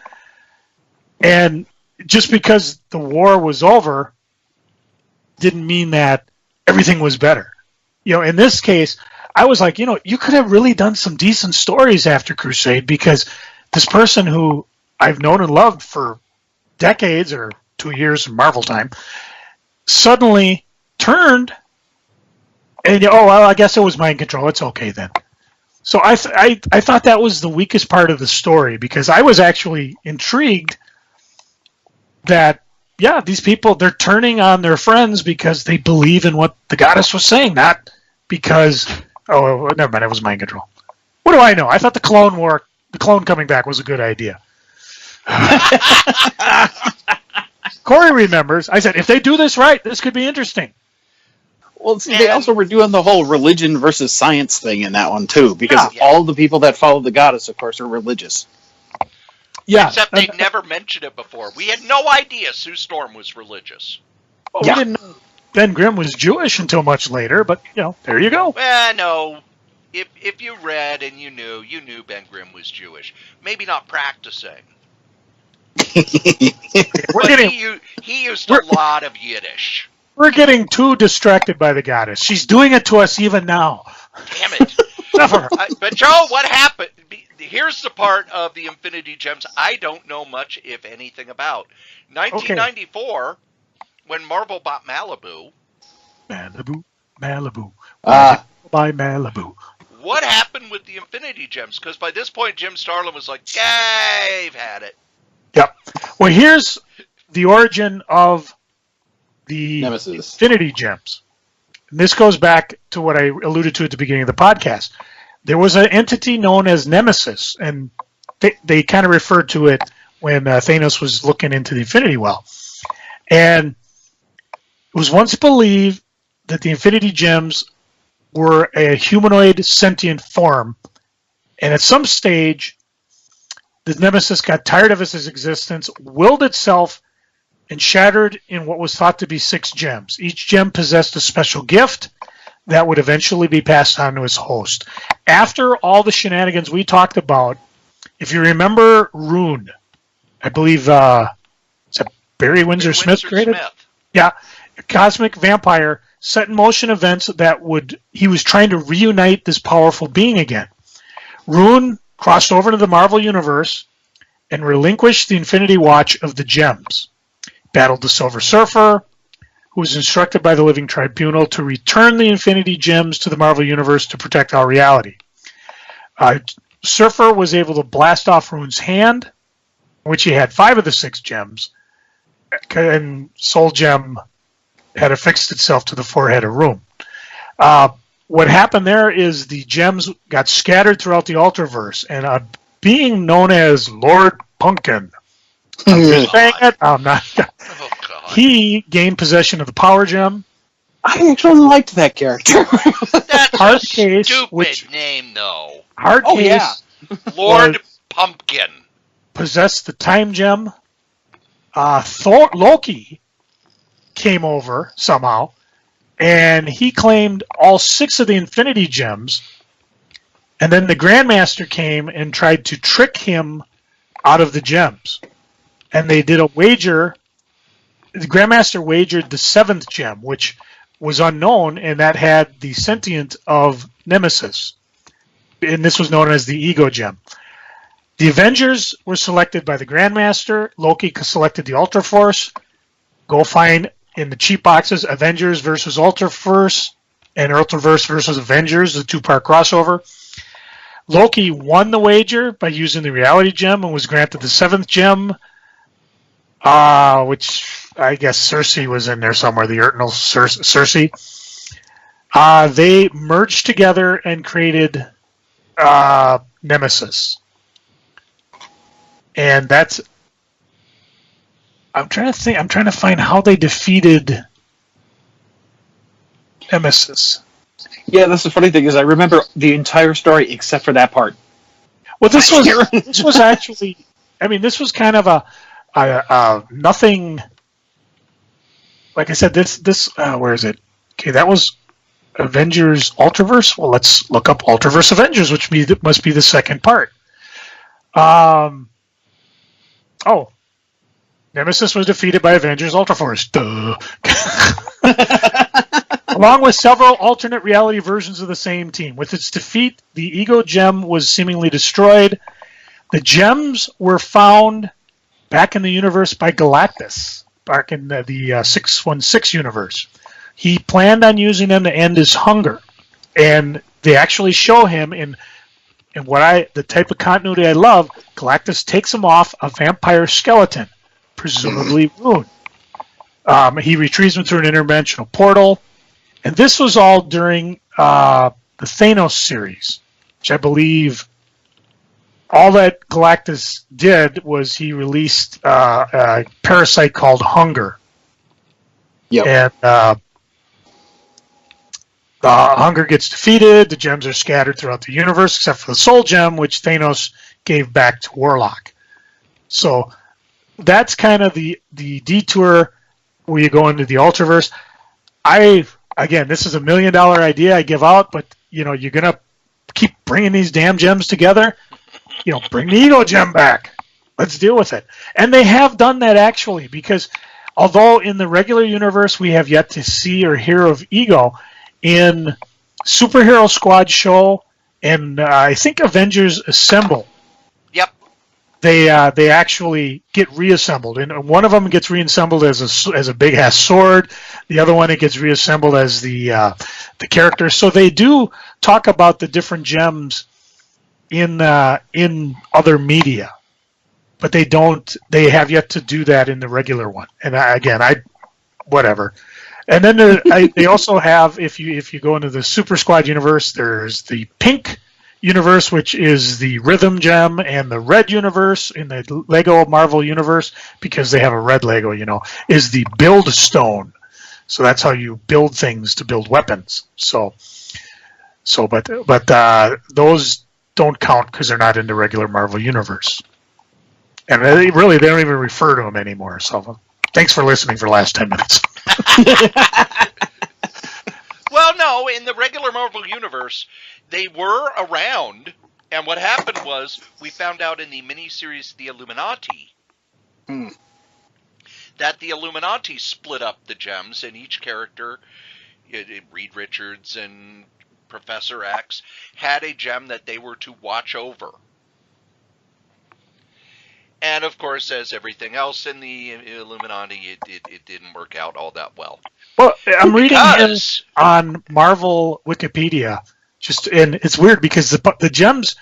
And just because the war was over didn't mean that everything was better. In this case, I was like, you could have really done some decent stories after Crusade, because this person who I've known and loved for decades or 2 years in Marvel time suddenly turned, and I guess it was mind control. It's okay then. So I thought that was the weakest part of the story, because I was actually intrigued that, yeah, these people, they're turning on their friends because they believe in what the goddess was saying, not because, never mind, it was mind control. What do I know? I thought the clone coming back was a good idea. Cory remembers. I said, if they do this right, this could be interesting. Well, see, they also were doing the whole religion versus science thing in that one, too, because all the people that follow the goddess, of course, are religious. Yeah. Except they never mentioned it before. We had no idea Sue Storm was religious. Well, we didn't know Ben Grimm was Jewish until much later, but, there you go. Well, no. If you read and you knew Ben Grimm was Jewish. Maybe not practicing. He used a lot of Yiddish. We're getting too distracted by the goddess. She's doing it to us even now. Damn it. But Joe, what happened? Here's the part of the Infinity Gems I don't know much, if anything, about. 1994, when Marvel bought Malibu. Malibu. By Malibu. What happened with the Infinity Gems? Because by this point, Jim Starlin was like, "Yeah, I've had it." Yep. Well, here's the origin of the Nemesis. Infinity Gems. And this goes back to what I alluded to at the beginning of the podcast. There was an entity known as Nemesis, and they kind of referred to it when Thanos was looking into the Infinity Well. And it was once believed that the Infinity Gems were a humanoid sentient form, and at some stage, the Nemesis got tired of its existence, willed itself, and shattered in what was thought to be 6 gems. Each gem possessed a special gift that would eventually be passed on to its host. After all the shenanigans we talked about, if you remember Rune, I believe, is that Barry Windsor Smith created? Yeah, a cosmic vampire set in motion events that he was trying to reunite this powerful being again. Rune crossed over to the Marvel Universe and relinquished the Infinity Watch of the Gems. Battled the Silver Surfer, who was instructed by the Living Tribunal to return the Infinity Gems to the Marvel Universe to protect our reality. Surfer was able to blast off Rune's hand, in which he had 5 of the 6 gems, and Soul Gem had affixed itself to the forehead of Rune. What happened there is the gems got scattered throughout the Ultraverse, and a being known as Lord Pumpkin, I'm just saying it, I'm not. Oh, God. He gained possession of the Power Gem. I actually liked that character. That's Hard a case, stupid name, though. Lord Pumpkin. Possessed the Time Gem. Loki came over somehow, and he claimed all 6 of the Infinity Gems, and then the Grandmaster came and tried to trick him out of the gems. And they did a wager. The Grandmaster wagered the 7th gem, which was unknown, and that had the sentient of Nemesis. And this was known as the Ego Gem. The Avengers were selected by the Grandmaster. Loki selected the Ultraforce. Go find in the cheap boxes Avengers versus Ultraverse and Ultraverse versus Avengers, the 2-part crossover. Loki won the wager by using the Reality Gem and was granted the 7th gem, which I guess Cersei was in there somewhere, the Eternal Cersei. They merged together and created Nemesis. And that's... I'm trying to find how they defeated Nemesis. Yeah, that's the funny thing is I remember the entire story except for that part. Well, this was actually, I mean, this was kind of a nothing. Like I said, this where is it? Okay, that was Avengers Ultraverse? Well, let's look up Ultraverse Avengers, which must be the second part. Nemesis was defeated by Avengers Ultraforce. Duh. Along with several alternate reality versions of the same team. With its defeat, the Ego Gem was seemingly destroyed. The gems were found back in the universe by Galactus, back in the 616 universe. He planned on using them to end his hunger. And they actually show him in the type of continuity I love. Galactus takes him off a vampire skeleton, presumably Moon. He retrieves him through an interdimensional portal. And this was all during the Thanos series, which I believe all that Galactus did was he released a parasite called Hunger. Yep. And the Hunger gets defeated. The gems are scattered throughout the universe, except for the Soul Gem, which Thanos gave back to Warlock. So that's kind of the detour where you go into the Ultraverse. Again, this is $1 million idea I give out, but you're gonna keep bringing these damn gems together. Bring the Ego Gem back. Let's deal with it. And they have done that actually, because although in the regular universe we have yet to see or hear of Ego, in Superhero Squad show and I think Avengers Assemble. Yep. They actually get reassembled, and one of them gets reassembled as a big ass sword. The other one it gets reassembled as the character. So they do talk about the different gems in other media, but they don't. They have yet to do that in the regular one. And whatever. And then they also have, if you go into the Super Squad universe, there's the pink universe, which is the Rhythm Gem, and the red universe in the Lego Marvel universe, because they have a red Lego, is the Build Stone. So that's how you build things to build weapons. But those don't count because they're not in the regular Marvel universe. And they don't even refer to them anymore. So thanks for listening for the last 10 minutes. Well, no, in the regular Marvel universe, they were around, and what happened was we found out in the miniseries The Illuminati that the Illuminati split up the gems, and each character, Reed Richards and Professor X, had a gem that they were to watch over. And of course, as everything else in the Illuminati, it didn't work out all that well. Well, I'm reading here on Marvel Wikipedia, and it's weird because the gems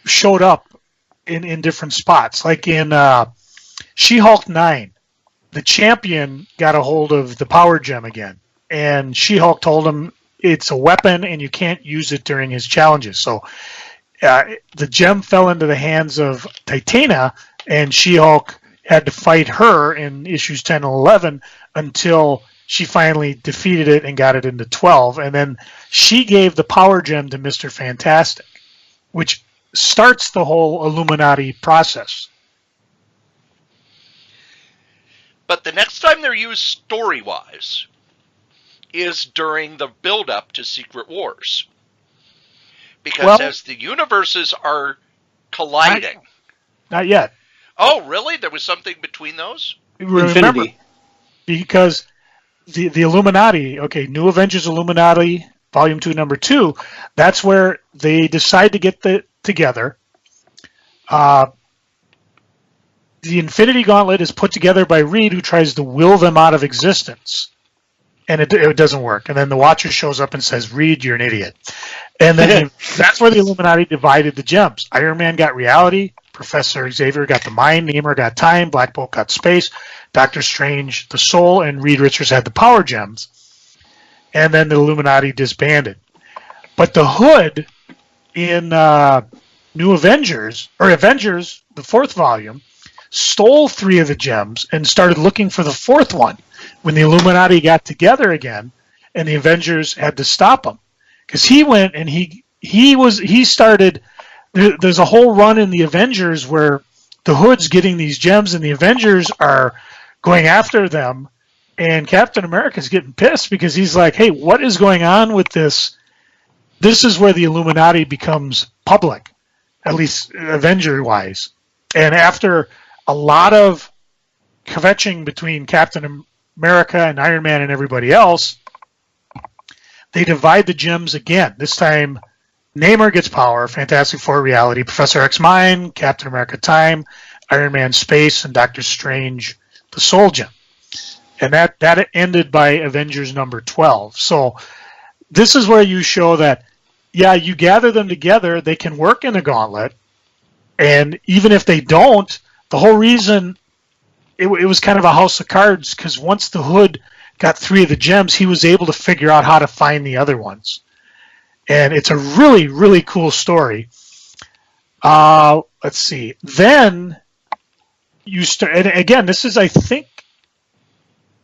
showed up in different spots. Like in She-Hulk 9, the Champion got a hold of the Power Gem again, and She-Hulk told him it's a weapon and you can't use it during his challenges. So the gem fell into the hands of Titania, and She-Hulk had to fight her in issues 10 and 11 until she finally defeated it and got it into 12. And then she gave the Power Gem to Mr. Fantastic, which starts the whole Illuminati process. But the next time they're used story-wise is during the build-up to Secret Wars. Because as the universes are colliding... Not yet. Oh, really? There was something between those? Remember, because the Illuminati, New Avengers Illuminati, Volume 2, Number 2, that's where they decide to get together. The Infinity Gauntlet is put together by Reed, who tries to will them out of existence. And it doesn't work. And then the Watcher shows up and says, Reed, you're an idiot. And then that's where the Illuminati divided the gems. Iron Man got reality. Professor Xavier got the mind. Namor got time. Black Bolt got space. Doctor Strange the soul. And Reed Richards had the power gems. And then the Illuminati disbanded. But the Hood in New Avengers, or Avengers, the 4th volume, stole 3 of the gems and started looking for the 4th one when the Illuminati got together again, and the Avengers had to stop him. Because he went and he started. There's a whole run in the Avengers where the Hood's getting these gems, and the Avengers are going after them, And Captain America's getting pissed because he's like, hey, what is going on with this? This is where the Illuminati becomes public, at least Avenger-wise. And after a lot of kvetching between Captain America and Iron Man and everybody else, they divide the gems again. This time, Namor gets power, Fantastic Four reality, Professor X mind, Captain America time, Iron Man space, and Doctor Strange the soul gem. And that ended by Avengers number 12. So this is where you show that, yeah, you gather them together, they can work in a gauntlet, and even if they don't, the whole reason it was kind of a house of cards, because once the Hood got 3 of the gems, he was able to figure out how to find the other ones. And it's a really, really cool story. Let's see. Then you start, and again, this is, I think,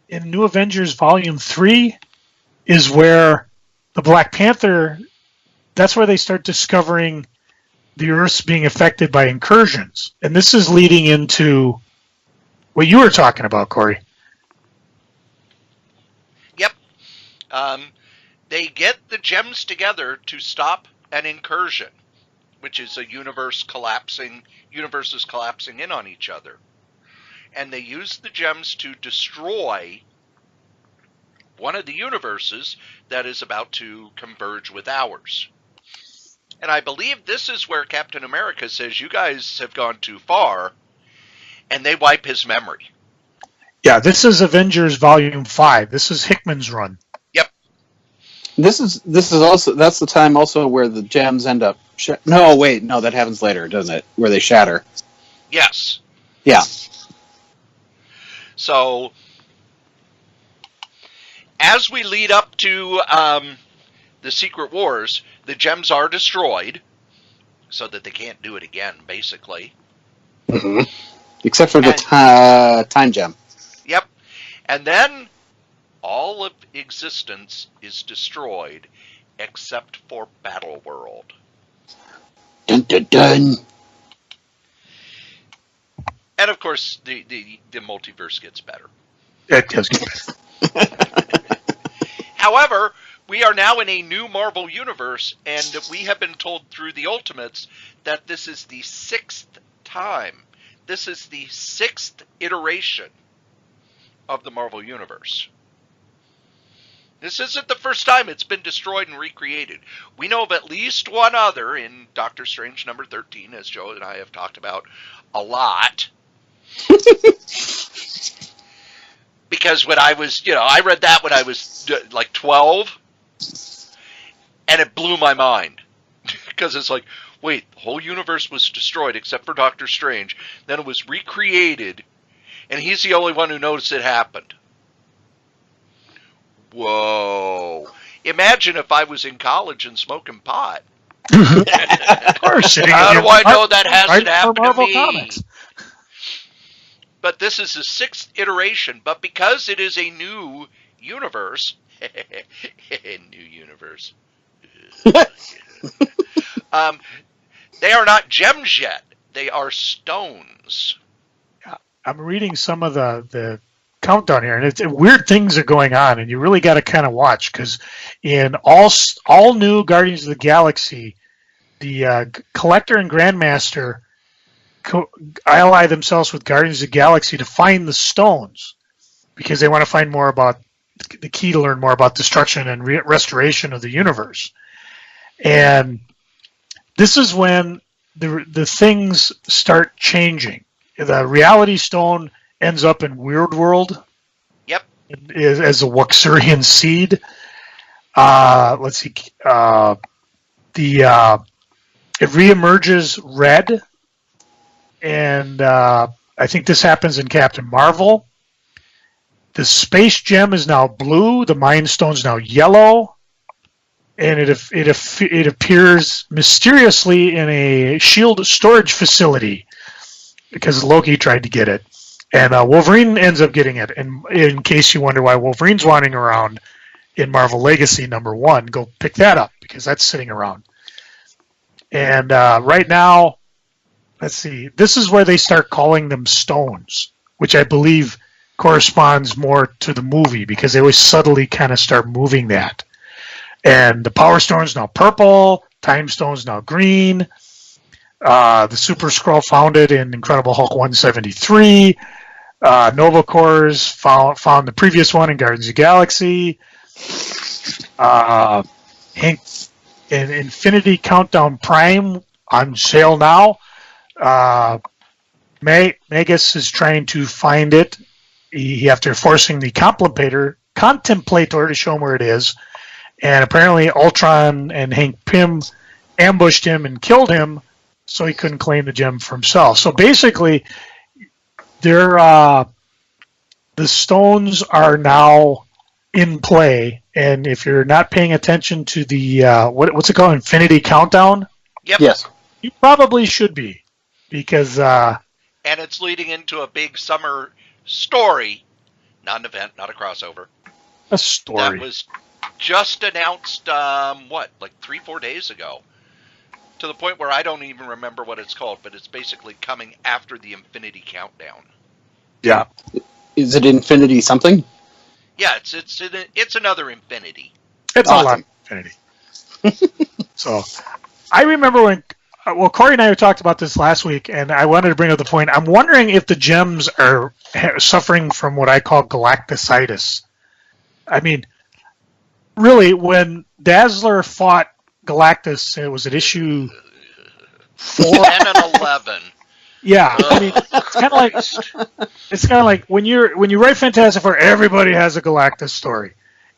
in New Avengers Volume 3 is where the Black Panther, that's where they start discovering the Earth's being affected by incursions. And this is leading into what you were talking about, Cory. Yep. They get the gems together to stop an incursion, which is a universes collapsing in on each other. And they use the gems to destroy one of the universes that is about to converge with ours. And I believe this is where Captain America says, you guys have gone too far, and they wipe his memory. Yeah, this is Avengers Volume 5. This is Hickman's run. Yep. This is also, that's the time also where the gems end up. No, wait, no, that happens later, doesn't it? Where they shatter. Yes. Yeah. So, as we lead up to the Secret Wars, the gems are destroyed so that they can't do it again, basically. Mm-hmm. Except for the time gem. Yep. And then all of existence is destroyed except for Battle World. Dun dun dun. And of course, the multiverse gets better. It does get better. However, we are now in a new Marvel universe, and we have been told through the Ultimates that this is the 6th time. This is the 6th iteration of the Marvel universe. This isn't the first time it's been destroyed and recreated. We know of at least one other in Doctor Strange number 13, as Joe and I have talked about a lot. Because when I was, I read that when I was like 12, and it blew my mind. Because it's like, wait, the whole universe was destroyed except for Doctor Strange. Then it was recreated, and he's the only one who knows it happened. Whoa. Imagine if I was in college and smoking pot. Of course. How do I know that hasn't happened to me? Comics. But this is the 6th iteration. But because it is a new universe, new universe, they are not gems yet. They are stones. I'm reading some of the countdown here, and weird things are going on, and you really got to kind of watch, because in all new Guardians of the Galaxy, the Collector and Grandmaster ally themselves with Guardians of the Galaxy to find the stones, because they want to find more about the key to learn more about destruction and restoration of the universe. And this is when the things start changing. The Reality Stone ends up in Weird World. Yep. As a Wuxurian seed. Let's see. It reemerges red. And I think this happens in Captain Marvel. The Space Gem is now blue. The Mind Stone's now yellow. And it appears mysteriously in a SHIELD storage facility because Loki tried to get it. And Wolverine ends up getting it. And in case you wonder why Wolverine's wandering around in Marvel Legacy #1, go pick that up because that's sitting around. And right now, let's see, this is where they start calling them stones, which I believe corresponds more to the movie because they always subtly kind of start moving that. And the Power Stone's now purple, Time Stone's now green. The Super Skrull found it in Incredible Hulk 173. Nova Corps found the previous one in Guardians of the Galaxy. Hank in Infinity Countdown Prime on sale now. Magus is trying to find it. After forcing the Contemplator to show him where it is. And apparently Ultron and Hank Pym ambushed him and killed him so he couldn't claim the gem for himself. So basically, the stones are now in play. And if you're not paying attention to the, what's it called, Infinity Countdown? Yep. Yes. You probably should be. Because... and it's leading into a big summer story. Not an event, not a crossover. A story. That was just announced, like 3-4 days ago. To the point where I don't even remember what it's called, but it's basically coming after the Infinity Countdown. Yeah. Is it Infinity something? Yeah, it's another Infinity. It's a lot of Infinity. So, I remember when... Cory and I talked about this last week, and I wanted to bring up the point. I'm wondering if the gems are suffering from what I call galacticitis. I mean, really, when Dazzler fought Galactus, it was at issue 4. 10 and 11. Yeah, I mean, it's kind of like when you write Fantastic Four, everybody has a Galactus story.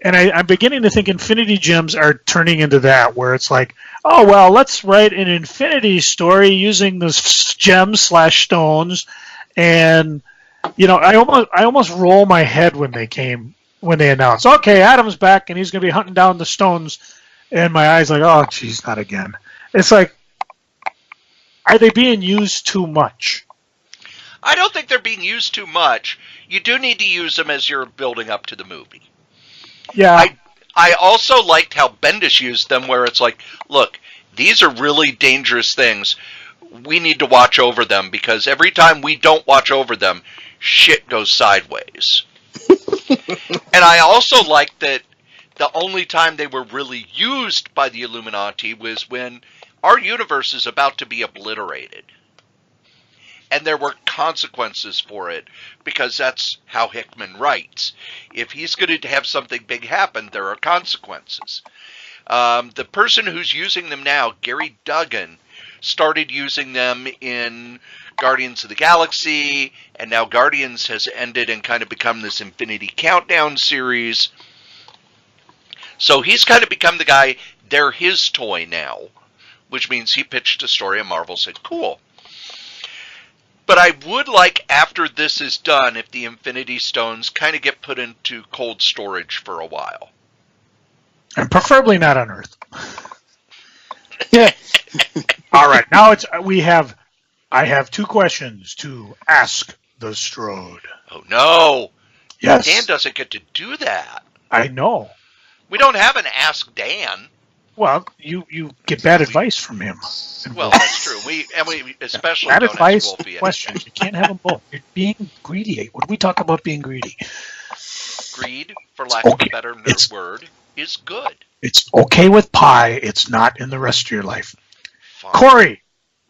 And I'm beginning to think Infinity Gems are turning into that, where it's like, oh, well, let's write an Infinity story using the gems/stones. And, I almost roll my head when they announced, okay, Adam's back and he's going to be hunting down the stones. And my eyes like, oh, geez, not again. It's like, are they being used too much? I don't think they're being used too much. You do need to use them as you're building up to the movie. Yeah. I also liked how Bendis used them, where it's like, look, these are really dangerous things. We need to watch over them, because every time we don't watch over them, shit goes sideways. And I also liked that the only time they were really used by the Illuminati was when our universe is about to be obliterated. And there were consequences for it, because that's how Hickman writes. If he's going to have something big happen, there are consequences. The person who's using them now, Gary Duggan, started using them in Guardians of the Galaxy, and now Guardians has ended and kind of become this Infinity Countdown series. So he's kind of become the guy, they're his toy now, which means he pitched a story and Marvel said, cool. But I would like, after this is done, if the Infinity Stones kind of get put into cold storage for a while. And preferably not on Earth. All right, now I have 2 questions to ask the Strode. Oh, no. Yes. Dan doesn't get to do that. I know. We don't have an Ask Dan. Well, you get bad advice from him. Well, that's true. We especially bad don't advice, ask Wolfie questions. You can't have them both. You're being greedy. What do we talk about being greedy? Greed, for lack of a better word, is good. It's okay with pie. It's not in the rest of your life. Fine. Cory,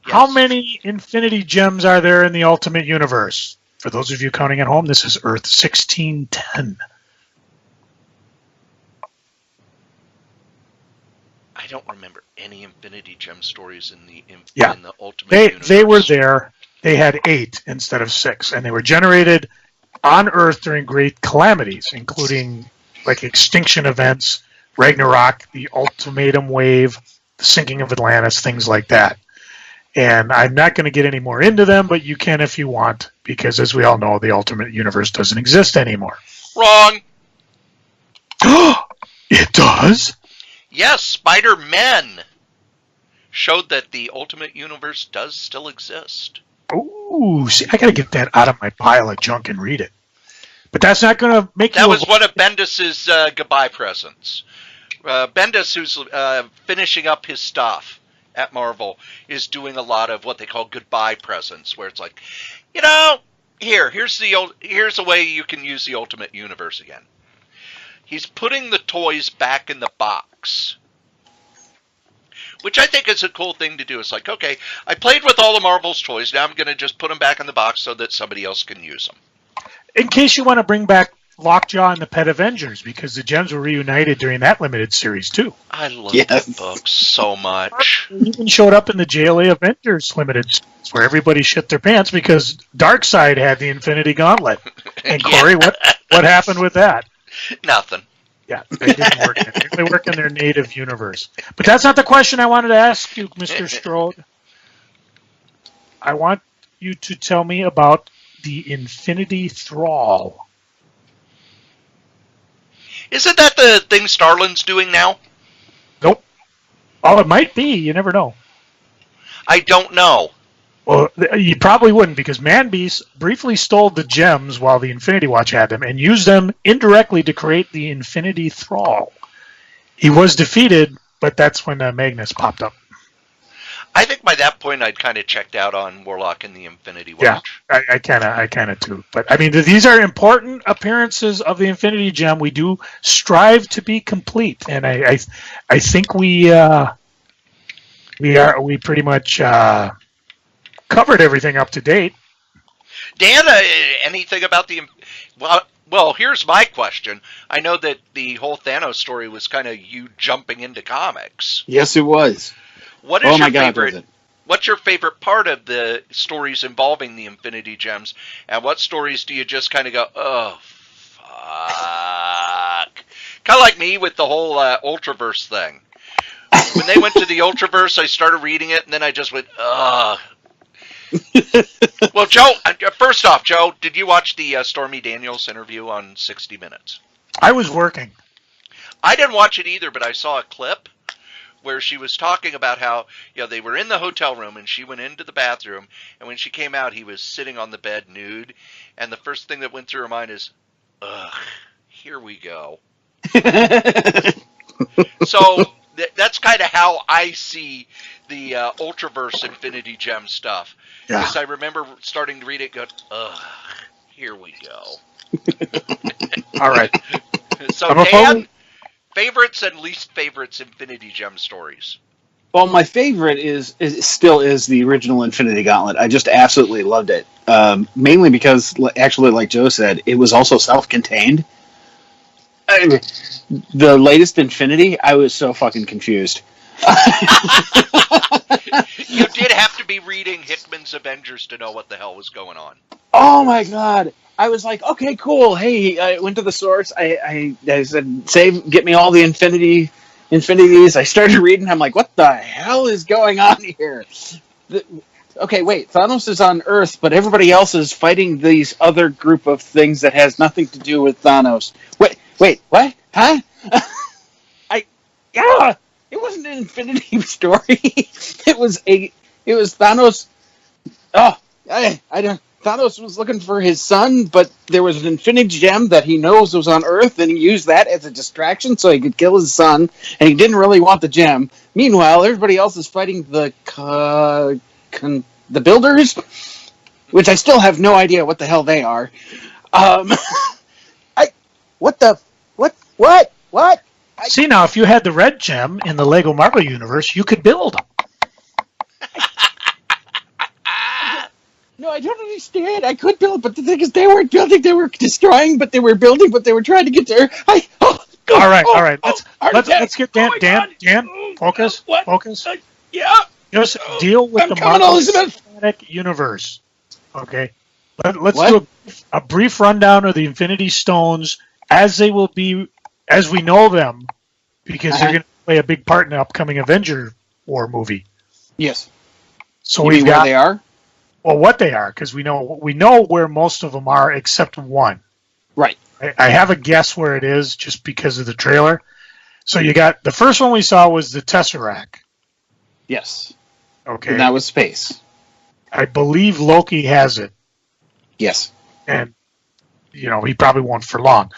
Yes. How many Infinity Gems are there in the Ultimate Universe? For those of you counting at home, this is Earth 1610. I don't remember any Infinity Gem stories in the Ultimate Universe. They were there. They had 8 instead of 6, and they were generated on Earth during great calamities, including like extinction events, Ragnarok, the Ultimatum Wave, the sinking of Atlantis, things like that. And I'm not going to get any more into them, but you can if you want, because as we all know, the Ultimate Universe doesn't exist anymore. Wrong. It does? Yes, Spider-Man showed that the Ultimate Universe does still exist. Ooh, see, I got to get that out of my pile of junk and read it. But that's not going to make That was one of Bendis's goodbye presents. Bendis, who's finishing up his stuff at Marvel, is doing a lot of what they call goodbye presents, where it's like, here's a way you can use the Ultimate Universe again. He's putting the toys back in the box, which I think is a cool thing to do. It's like, okay, I played with all the Marvel's toys. Now I'm going to just put them back in the box so that somebody else can use them. In case you want to bring back Lockjaw and the Pet Avengers, because the gems were reunited during that limited series too. I love that book so much. It even showed up in the JLA Avengers limited series, where everybody shit their pants because Darkseid had the Infinity Gauntlet. And Cory, what happened with that? Nothing. Yeah, they didn't work. They work in their native universe. But that's not the question I wanted to ask you, Mr. Strode. I want you to tell me about the Infinity Thrall. Isn't that the thing Starlin's doing now? Nope. Oh, it might be. You never know. I don't know. Well, you probably wouldn't, because Man-Beast briefly stole the gems while the Infinity Watch had them and used them indirectly to create the Infinity Thrall. He was defeated, but that's when Magnus popped up. I think by that point I'd kind of checked out on Warlock and the Infinity Watch. Yeah, I kind of too. But I mean, these are important appearances of the Infinity Gem. We do strive to be complete, and I think we pretty much covered everything up to date. Dan, anything about the? Well, here's my question. I know that the whole Thanos story was kind of you jumping into comics. Yes, it was. What is your favorite? What's your favorite part of the stories involving the Infinity Gems, and what stories do you just kind of go, oh, fuck? Kind of like me with the whole Ultraverse thing. When they went to the Ultraverse, I started reading it, and then I just went, ugh. Well, Joe, first off, Joe, did you watch the Stormy Daniels interview on 60 Minutes? I was working. I didn't watch it either, but I saw a clip where she was talking about how, they were in the hotel room and she went into the bathroom, and when she came out, he was sitting on the bed nude, and the first thing that went through her mind is, ugh, here we go. So that's kind of how I see the Ultraverse Infinity Gem stuff. Yeah. Because I remember starting to read it, going, ugh, here we go. All right. So, Dan, favorites and least favorites Infinity Gem stories. Well, my favorite is still the original Infinity Gauntlet. I just absolutely loved it. Mainly because, actually, like Joe said, it was also self-contained. The latest Infinity, I was so fucking confused. You did have to be reading Hickman's Avengers to know what the hell was going on. Oh my god. I was like, okay, cool. Hey, I went to the source. I said, get me all the Infinities. I started reading. I'm like, what the hell is going on here? Okay, wait. Thanos is on Earth, but everybody else is fighting these other group of things that has nothing to do with Thanos. Wait, what? Huh? It wasn't an Infinity story. It was Thanos. Oh, I don't. Thanos was looking for his son, but there was an Infinity Gem that he knows was on Earth, and he used that as a distraction so he could kill his son, and he didn't really want the gem. Meanwhile, everybody else is fighting the Builders, which I still have no idea what the hell they are. What? See, now, if you had the red gem in the Lego Marvel universe, you could build them. No, I don't understand. I could build, but the thing is, they weren't building. They were destroying, but they were building, but they were trying to get there. All right. Let's get Dan. Focus. Yeah. Just deal with the Marvel Cinematic Universe. Okay. Let's do a brief rundown of the Infinity Stones as they will be, as we know them, because they're going to play a big part in the upcoming Avenger War movie. Yes. So where they are. Well, what they are, because we know where most of them are, except one. Right. I have a guess where it is, just because of the trailer. So you got the first one we saw was the Tesseract. Yes. Okay. And that was space. I believe Loki has it. Yes. And he probably won't for long.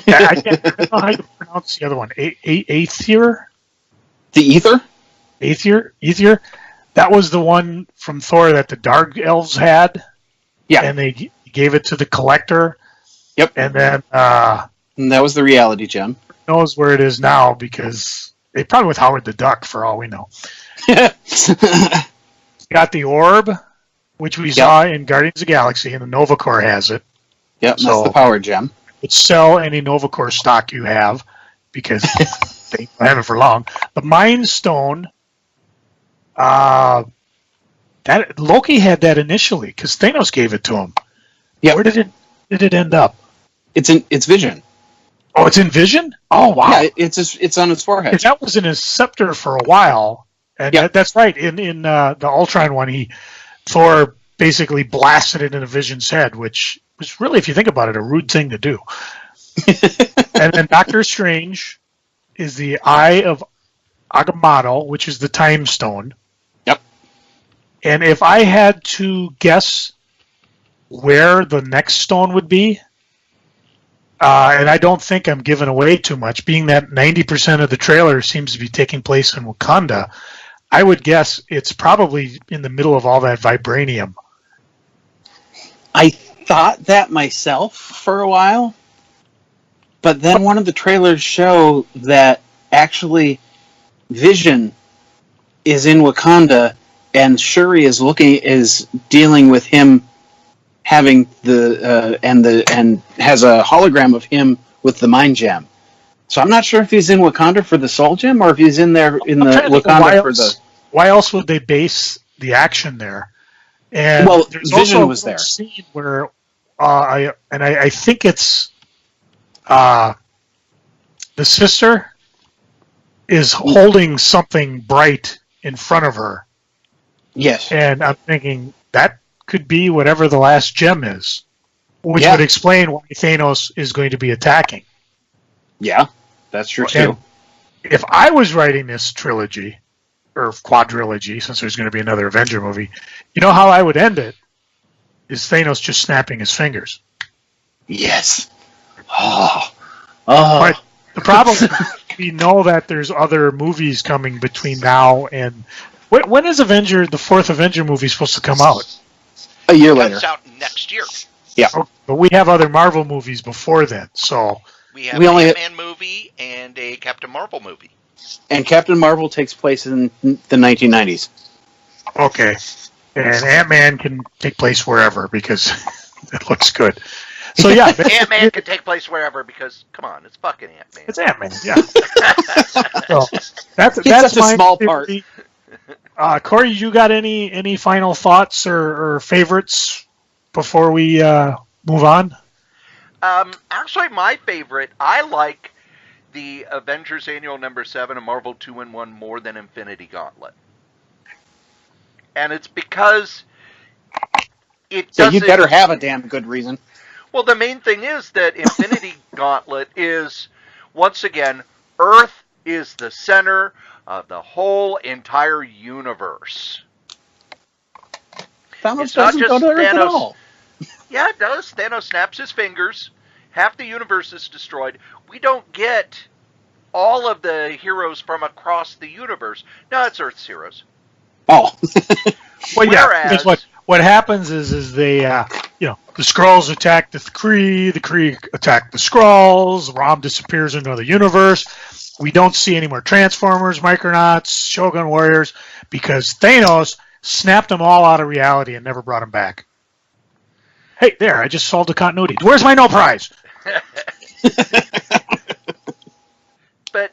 I don't know how to pronounce the other one. Aether? The Ether? Aether? That was the one from Thor that the Dark Elves had. Yeah. And they gave it to the Collector. Yep. And then And that was the reality gem. knows where it is now because they probably with Howard the Duck for all we know. Got the orb, which we saw in Guardians of the Galaxy, and the Nova Corps has it. Yep, So- that's the power gem. Would sell any Nova Corps stock you have because they don't have it for long. The Mind Stone, that Loki had that initially because Thanos gave it to him. Yep. Where did it end up? It's Vision. Oh, it's in Vision. Oh, wow! Yeah, it's on his forehead. 'Cause that was in his scepter for a while, and that's right. In the Ultron one, Thor basically blasted it into Vision's head, which was really, if you think about it, a rude thing to do. And then Doctor Strange is the Eye of Agamotto, which is the Time Stone. Yep. And if I had to guess where the next stone would be, and I don't think I'm giving away too much, being that 90% of the trailer seems to be taking place in Wakanda, I would guess it's probably in the middle of all that vibranium. I thought that myself for a while, but then one of the trailers show that actually Vision is in Wakanda, and Shuri is dealing with him having and has a hologram of him with the mind gem. So I'm not sure if he's in Wakanda for the soul gem or if he's in there in the Wakanda for the. Why else would they base the action there? And Well, there's Vision also a was little there. scene where I think it's the sister is holding something bright in front of her, Yes. and I'm thinking that could be whatever the last gem is, which Yeah. would explain why Thanos is going to be attacking. Yeah, that's true too. And if I was writing this trilogy, or quadrilogy, since there's going to be another Avenger movie, you know how I would end it? Is Thanos just snapping his fingers. Yes. Oh. But the problem is we know that there's other movies coming between now and... When is the fourth Avenger movie supposed to come out? A year It later. comes out next year. But we have other Marvel movies before then, so... We have We an only- Ant-Man movie and a Captain Marvel movie. And Captain Marvel takes place in the 1990s. Okay. And Ant-Man can take place wherever because it looks good. So yeah, Ant-Man can take place wherever because, come on, it's fucking Ant-Man. it's Ant-Man, yeah. So that's such a my small theory. Cory, you got any final thoughts or favorites before we move on? Actually, my favorite, I like the Avengers Annual Number 7 and Marvel 2-in-1 more than Infinity Gauntlet. And it's because it So doesn't... you better have a damn good reason. Well, the main thing is that Infinity Gauntlet is, once again, Earth is the center of the whole entire universe. Thanos It's not doesn't just go to Earth at Thanos. all. Yeah, it does. Thanos snaps his fingers. Half the universe is destroyed. We don't get all of the heroes from across the universe. No, it's Earth's heroes. Oh. Well, yeah, Whereas- because what happens is they, the Skrulls attack the Kree attack the Skrulls, Rom disappears into the universe. We don't see any more Transformers, Micronauts, Shogun Warriors, because Thanos snapped them all out of reality and never brought them back. Hey, there, I just solved the continuity. Where's my no prize? But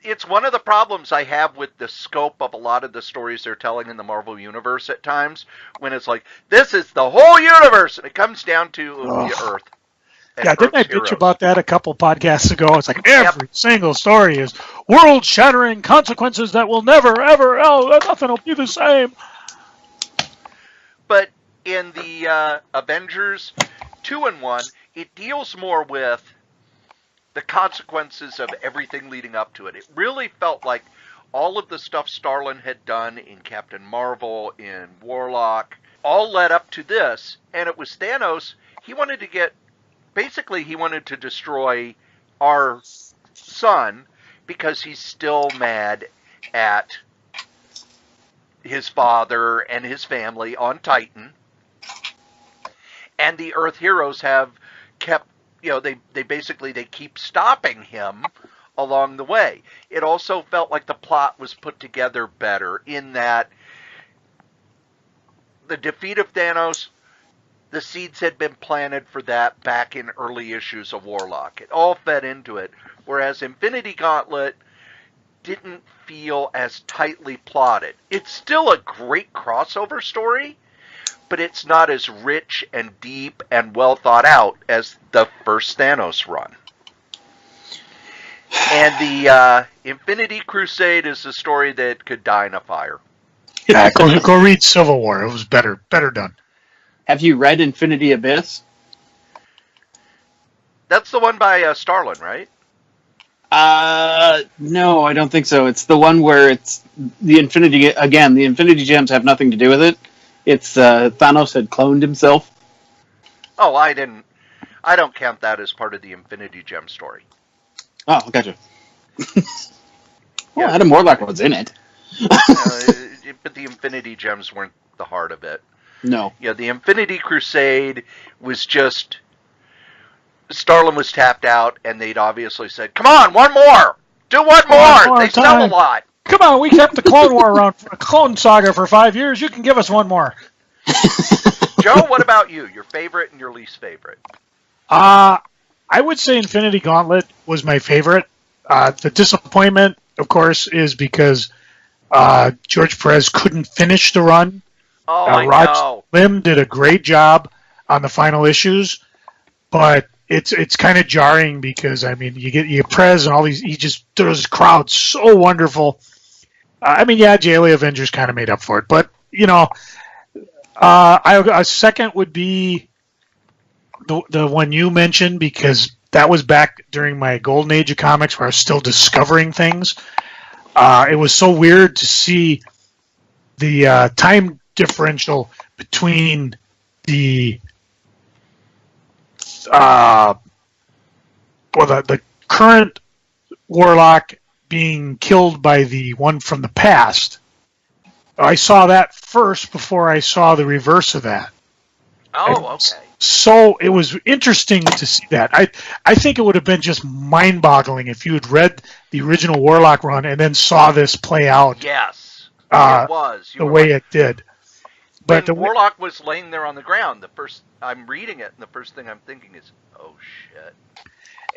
it's one of the problems I have with the scope of a lot of the stories they're telling in the Marvel Universe at times, when it's like, this is the whole universe, and it comes down to the Earth. and Yeah, didn't I Earth's bitch heroes. about that a couple podcasts ago? It's like every single story is world-shattering consequences that will never, ever, nothing will be the same. But in the Avengers 2-in-1, it deals more with the consequences of everything leading up to it. It really felt like all of the stuff Starlin had done in Captain Marvel, in Warlock, all led up to this, and it was Thanos. He wanted to destroy our sun because he's still mad at his father and his family on Titan. And the Earth heroes have kept, they basically they keep stopping him along the way. It also felt like the plot was put together better in that the defeat of Thanos, the seeds had been planted for that back in early issues of Warlock. It all fed into it, whereas Infinity Gauntlet didn't feel as tightly plotted. It's still a great crossover story, but it's not as rich and deep and well thought out as the first Thanos run. And the Infinity Crusade is a story that could die in a fire. Yeah, go read Civil War. It was better done. Have you read Infinity Abyss? That's the one by Starlin, right? No, I don't think so. It's the one where it's the Infinity Gems have nothing to do with it. It's Thanos had cloned himself. Oh, I don't count that as part of the Infinity Gem story. Oh, gotcha. Well, Adam Warlock was in it. But the Infinity Gems weren't the heart of it. No. Yeah, the Infinity Crusade was just... Starlin was tapped out, and they'd obviously said, "Come on, one more! Do one more! They sell a lot!" Come on, we kept the Clone War around, Clone Saga for 5 years. You can give us one more. Joe, what about you? Your favorite and your least favorite? I would say Infinity Gauntlet was my favorite. The disappointment, of course, is because George Perez couldn't finish the run. Oh, I Rod know. Lim did a great job on the final issues, but it's kind of jarring because you get Perez and all these. He just does crowd so wonderful. Daily Avengers kind of made up for it, but a second would be the one you mentioned because that was back during my golden age of comics where I was still discovering things. It was so weird to see the time differential between the the current Warlock being killed by the one from the past. I saw that first before I saw the reverse of that. Oh, okay. So it was interesting to see that. I think it would have been just mind-boggling if you had read the original Warlock run and then saw this play out. Yes, it was. The way it did. But the Warlock was laying there on the ground. I'm reading it, and the first thing I'm thinking is, "Oh shit!"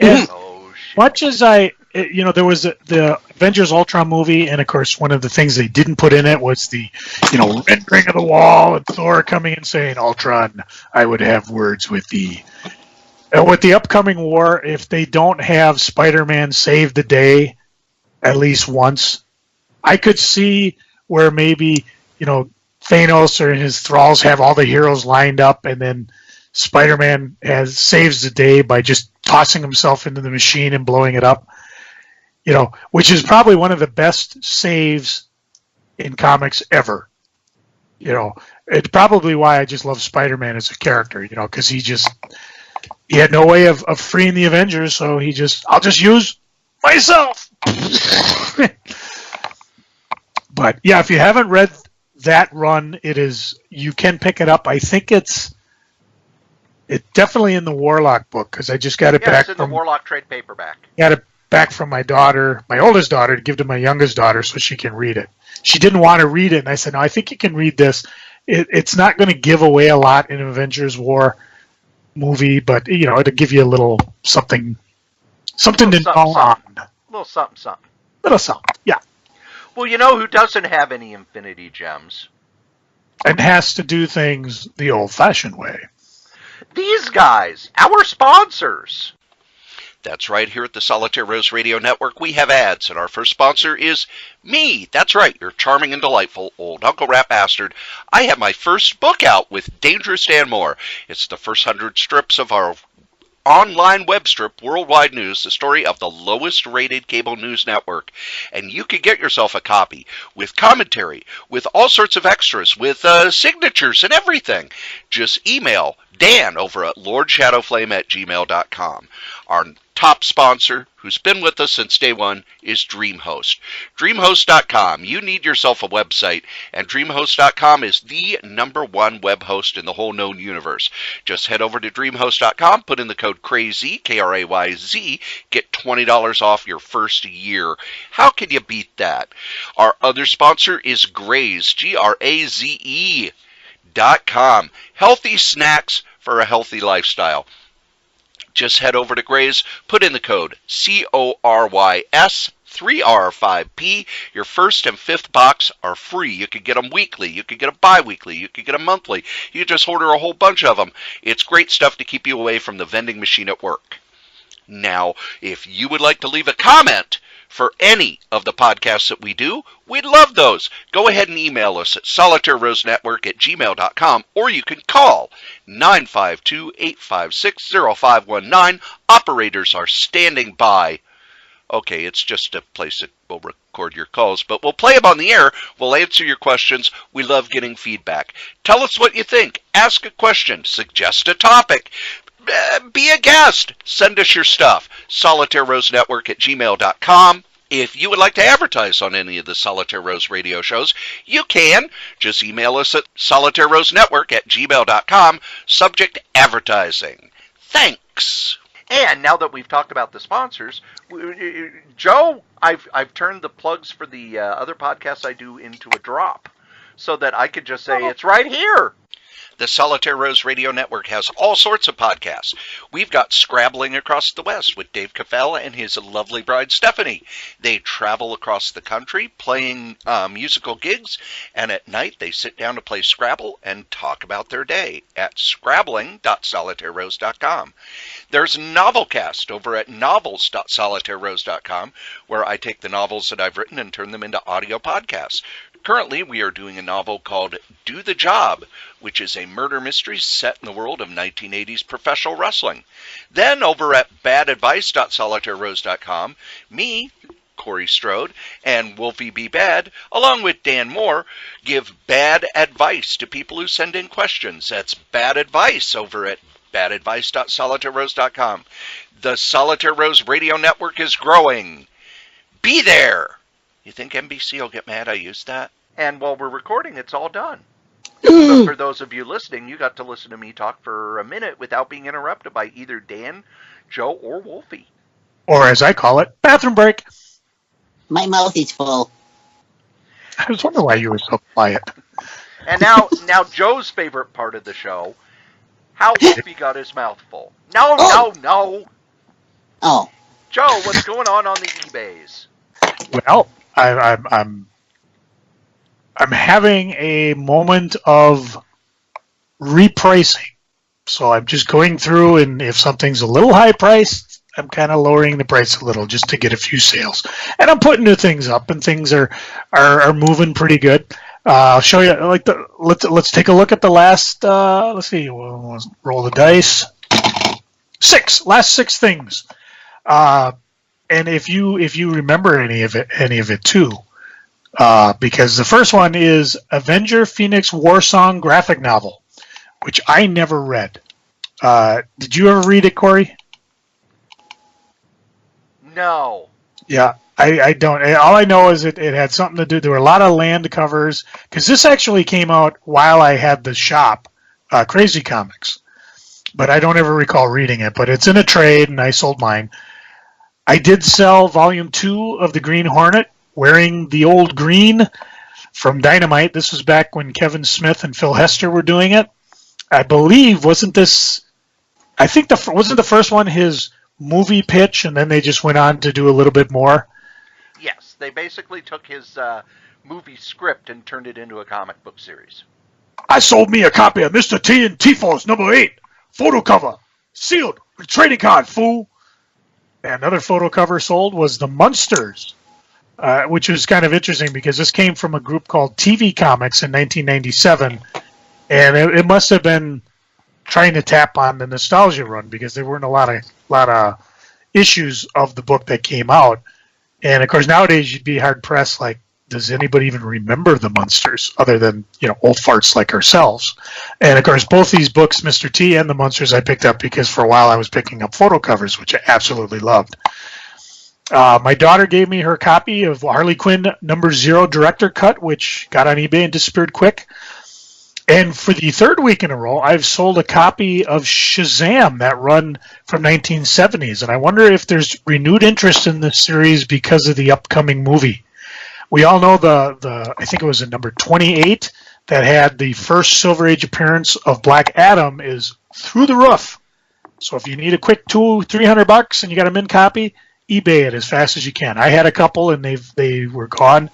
And oh shit! Much as there was the Avengers Ultron movie, and of course, one of the things they didn't put in it was the, rendering of the wall and Thor coming and saying, "Ultron, I would have words with thee." And with the upcoming war, if they don't have Spider-Man save the day at least once, I could see where maybe Thanos or his thralls have all the heroes lined up, and then Spider-Man saves the day by just tossing himself into the machine and blowing it up. Which is probably one of the best saves in comics ever. It's probably why I just love Spider-Man as a character. Because he had no way of freeing the Avengers, so I'll just use myself. But yeah, if you haven't read that run, you can pick it up. I think it's definitely in the Warlock book because I just got it back it's in the Warlock trade paperback. Got it back from my daughter, my oldest daughter, to give to my youngest daughter so she can read it. She didn't want to read it, and I said, "No, I think you can read this. It's not going to give away a lot in Avengers War movie, but it'll give you a little something to know on. A little something. Little something, yeah." Well, who doesn't have any Infinity Gems? And has to do things the old-fashioned way. These guys, our sponsors. That's right, here at the Solitaire Rose Radio Network, we have ads, and our first sponsor is me. That's right, your charming and delightful old Uncle Rat Bastard. I have my first book out with Dangerous Dan Mohr. It's the first 100 strips of our online web strip, Worldwide News, the story of the lowest rated cable news network. And you can get yourself a copy with commentary, with all sorts of extras, with signatures and everything. Just email Dan over at lordshadowflame@gmail.com. Our top sponsor, who's been with us since day one, is DreamHost. DreamHost.com. You need yourself a website, and DreamHost.com is the #1 web host in the whole known universe. Just head over to DreamHost.com, put in the code KRAYZ, KRAYZ, get $20 off your first year. How can you beat that? Our other sponsor is Graze, GRAZE.com. Healthy snacks for a healthy lifestyle. Just head over to Graze, put in the code CORYS 3R5P. Your first and fifth box are free. You can get them weekly. You can get them bi-weekly. You can get them monthly. You just order a whole bunch of them. It's great stuff to keep you away from the vending machine at work. Now, if you would like to leave a comment for any of the podcasts that we do, we'd love those. Go ahead and email us at solitairerosenetwork@gmail.com, or you can call 952-856-0519. Operators are standing by. Okay, it's just a place that we'll record your calls, but we'll play them on the air. We'll answer your questions. We love getting feedback. Tell us what you think. Ask a question. Suggest a topic. Be a guest. Send us your stuff. SolitaireRoseNetwork@gmail.com. If you would like to advertise on any of the Solitaire Rose radio shows, you can. Just email us at SolitaireRoseNetwork@gmail.com. Subject advertising. Thanks. And now that we've talked about the sponsors, Joe, I've turned the plugs for the other podcasts I do into a drop so that I could just say it's right here. The Solitaire Rose Radio Network has all sorts of podcasts. We've got Scrabbling Across the West with Dave Caffell and his lovely bride, Stephanie. They travel across the country playing musical gigs, and at night they sit down to play Scrabble and talk about their day at scrabbling.solitairerose.com. There's Novelcast over at novels.solitairerose.com, where I take the novels that I've written and turn them into audio podcasts. Currently, we are doing a novel called Do the Job, which is a murder mystery set in the world of 1980s professional wrestling. Then, over at badadvice.solitairerose.com, me, Cory Strode, and Wolfie B. Bad, along with Dan Mohr, give bad advice to people who send in questions. That's bad advice over at badadvice.solitairerose.com. The Solitaire Rose Radio Network is growing. Be there! You think NBC will get mad I used that? And while we're recording, it's all done. But for those of you listening, you got to listen to me talk for a minute without being interrupted by either Dan, Joe, or Wolfie. Or as I call it, bathroom break. My mouth is full. I was wondering why you were so quiet. And now Joe's favorite part of the show, how Wolfie got his mouth full. No. Oh. Joe, what's going on the eBays? Well, I'm having a moment of repricing. So I'm just going through, and if something's a little high priced, I'm kind of lowering the price a little just to get a few sales. And I'm putting new things up, and things are moving pretty good. I'll show you. Let's take a look at the last. Let's see. We'll roll the dice. Last six things. And if you remember any of it too, because the first one is Avenger Phoenix Warsong graphic novel, which I never read. Did you ever read it, Cory? No. Yeah, I don't. All I know is it had something to do. There were a lot of land covers, because this actually came out while I had the shop, Crazy Comics, but I don't ever recall reading it. But it's in a trade, and I sold mine. I did sell Volume 2 of The Green Hornet, wearing the old green from Dynamite. This was back when Kevin Smith and Phil Hester were doing it. I believe, wasn't the first one his movie pitch, and then they just went on to do a little bit more? Yes, they basically took his movie script and turned it into a comic book series. I sold me a copy of Mr. T and T-Force #8, photo cover, sealed, trading card, fool. Another photo cover sold was The Munsters, which was kind of interesting because this came from a group called TV Comics in 1997, and it must have been trying to tap on the nostalgia run because there weren't a lot of issues of the book that came out. And of course, nowadays you'd be hard pressed, like does anybody even remember the Munsters other than, old farts like ourselves? And of course, both these books, Mr. T and the Munsters, I picked up because for a while I was picking up photo covers, which I absolutely loved. My daughter gave me her copy of Harley Quinn #0 Director Cut, which got on eBay and disappeared quick. And for the third week in a row, I've sold a copy of Shazam, that run from 1970s. And I wonder if there's renewed interest in this series because of the upcoming movie. We all know the I think it was a number 28 that had the first Silver Age appearance of Black Adam is through the roof. So if you need a quick $200-300 and you got a mint copy, eBay it as fast as you can. I had a couple and they were gone.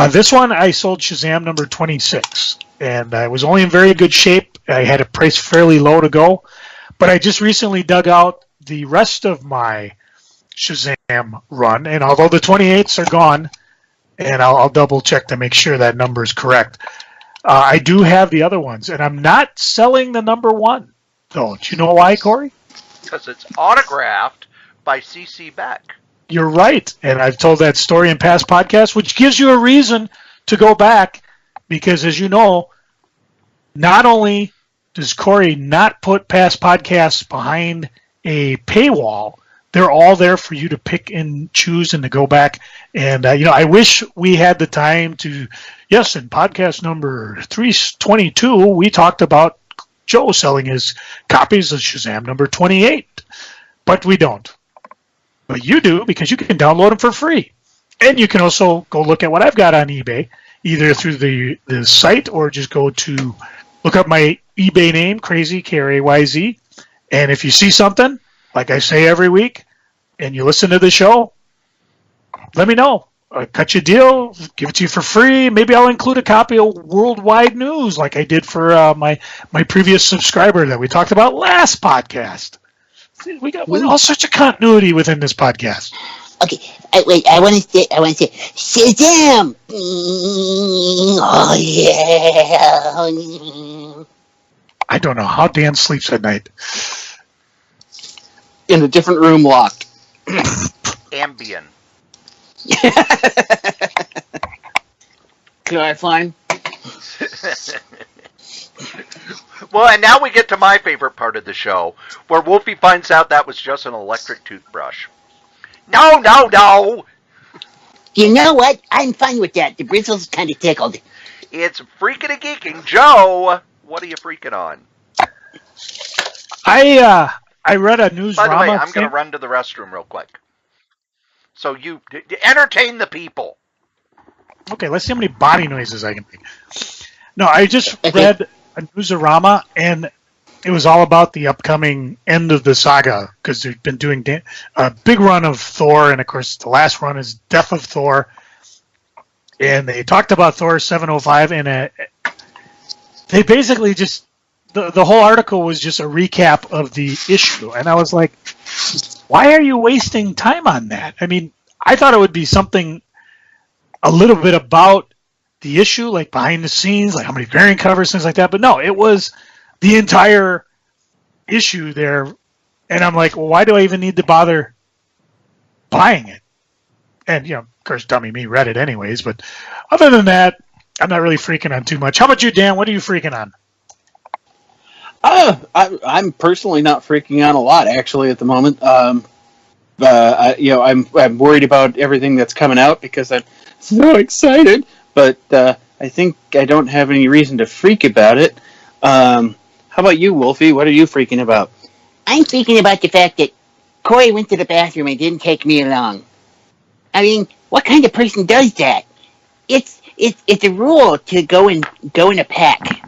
This one I sold Shazam number 26, and I was only in very good shape. I had it priced fairly low to go, but I just recently dug out the rest of my Shazam run, and although the 28s are gone, and I'll double check to make sure that number is correct, I do have the other ones, and I'm not selling the number 1, though. Do you know why, Cory? Because it's autographed by C.C. Beck. You're right, and I've told that story in past podcasts, which gives you a reason to go back, because as you know, not only does Cory not put past podcasts behind a paywall, they're all there for you to pick and choose and to go back. And, I wish we had the time to, yes, in podcast number 322, we talked about Joe selling his copies of Shazam number 28, but we don't. But you do, because you can download them for free. And you can also go look at what I've got on eBay, either through the site or just go to look up my eBay name, Crazy, K-R-A-Y-Z. And if you see something, like I say every week, and you listen to the show, let me know. I'll cut you a deal, give it to you for free. Maybe I'll include a copy of Worldwide News like I did for my previous subscriber that we talked about last podcast. We got all sorts of continuity within this podcast. Okay, wait. I want to say Shazam! Oh yeah! I don't know how Dan sleeps at night. In a different room, locked. Ambien. Clarifying. Well, and now we get to my favorite part of the show, where Wolfie finds out that was just an electric toothbrush. No! You know what? I'm fine with that. The bristles kind of tickled. It's freaking a geeking. Joe, what are you freaking on? I read a news. By the way, I'm going to run to the restroom real quick. So you entertain the people. Okay, let's see how many body noises I can make. No, I just read a newsarama, and it was all about the upcoming end of the saga, because they've been doing a big run of Thor, and of course the last run is Death of Thor, and they talked about Thor 705, and they basically just the whole article was just a recap of the issue, and I was like, why are you wasting time on that? I mean, I thought it would be something a little bit about the issue, like behind the scenes, like how many variant covers, things like that. But no, it was the entire issue there. And I'm like, well, why do I even need to bother buying it? And, of course, dummy me read it anyways. But other than that, I'm not really freaking on too much. How about you, Dan? What are you freaking on? I'm personally not freaking on a lot, actually, at the moment. I'm worried about everything that's coming out because I'm so excited. But I think I don't have any reason to freak about it. How about you, Wolfie? What are you freaking about? I'm freaking about the fact that Cory went to the bathroom and didn't take me along. I mean, what kind of person does that? It's a rule to go in a pack.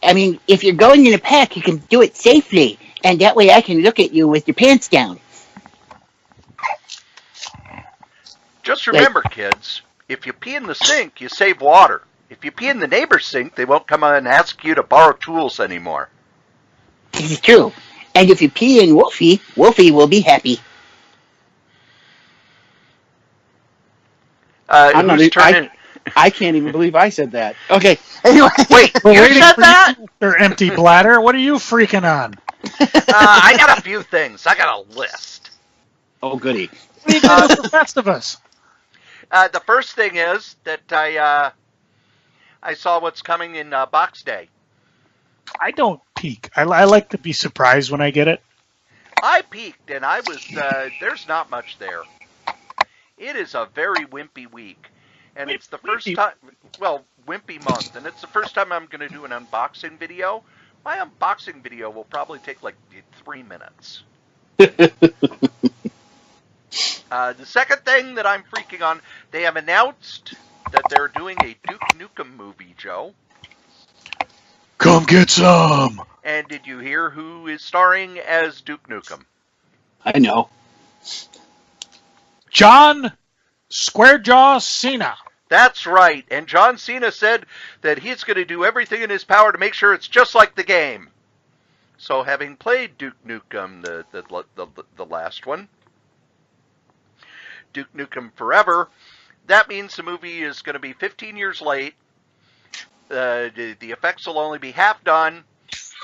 I mean, if you're going in a pack, you can do it safely, and that way I can look at you with your pants down. Just remember, kids, if you pee in the sink, you save water. If you pee in the neighbor's sink, they won't come and ask you to borrow tools anymore. This is true. And if you pee in Wolfie, Wolfie will be happy. I can't even believe I said that. Okay. Anyway. Wait, you said that? Your empty bladder. What are you freaking on? I got a few things. I got a list. Oh, goody. What are you doing with the rest of us? The first thing is that I saw what's coming in Box Day. I don't peek. I like to be surprised when I get it. I peeked, and I was, there's not much there. It is a very wimpy week. And it's the first time, well, wimpy month, and it's the first time I'm going to do an unboxing video. My unboxing video will probably take like 3 minutes. The second thing that I'm freaking on, they have announced that they're doing a Duke Nukem movie, Joe. Come get some. And did you hear who is starring as Duke Nukem? I know. John Squarejaw Cena. That's right. And John Cena said that he's going to do everything in his power to make sure it's just like the game. So having played Duke Nukem, the last one, Duke Nukem Forever, that means the movie is going to be 15 years late. The effects will only be half done.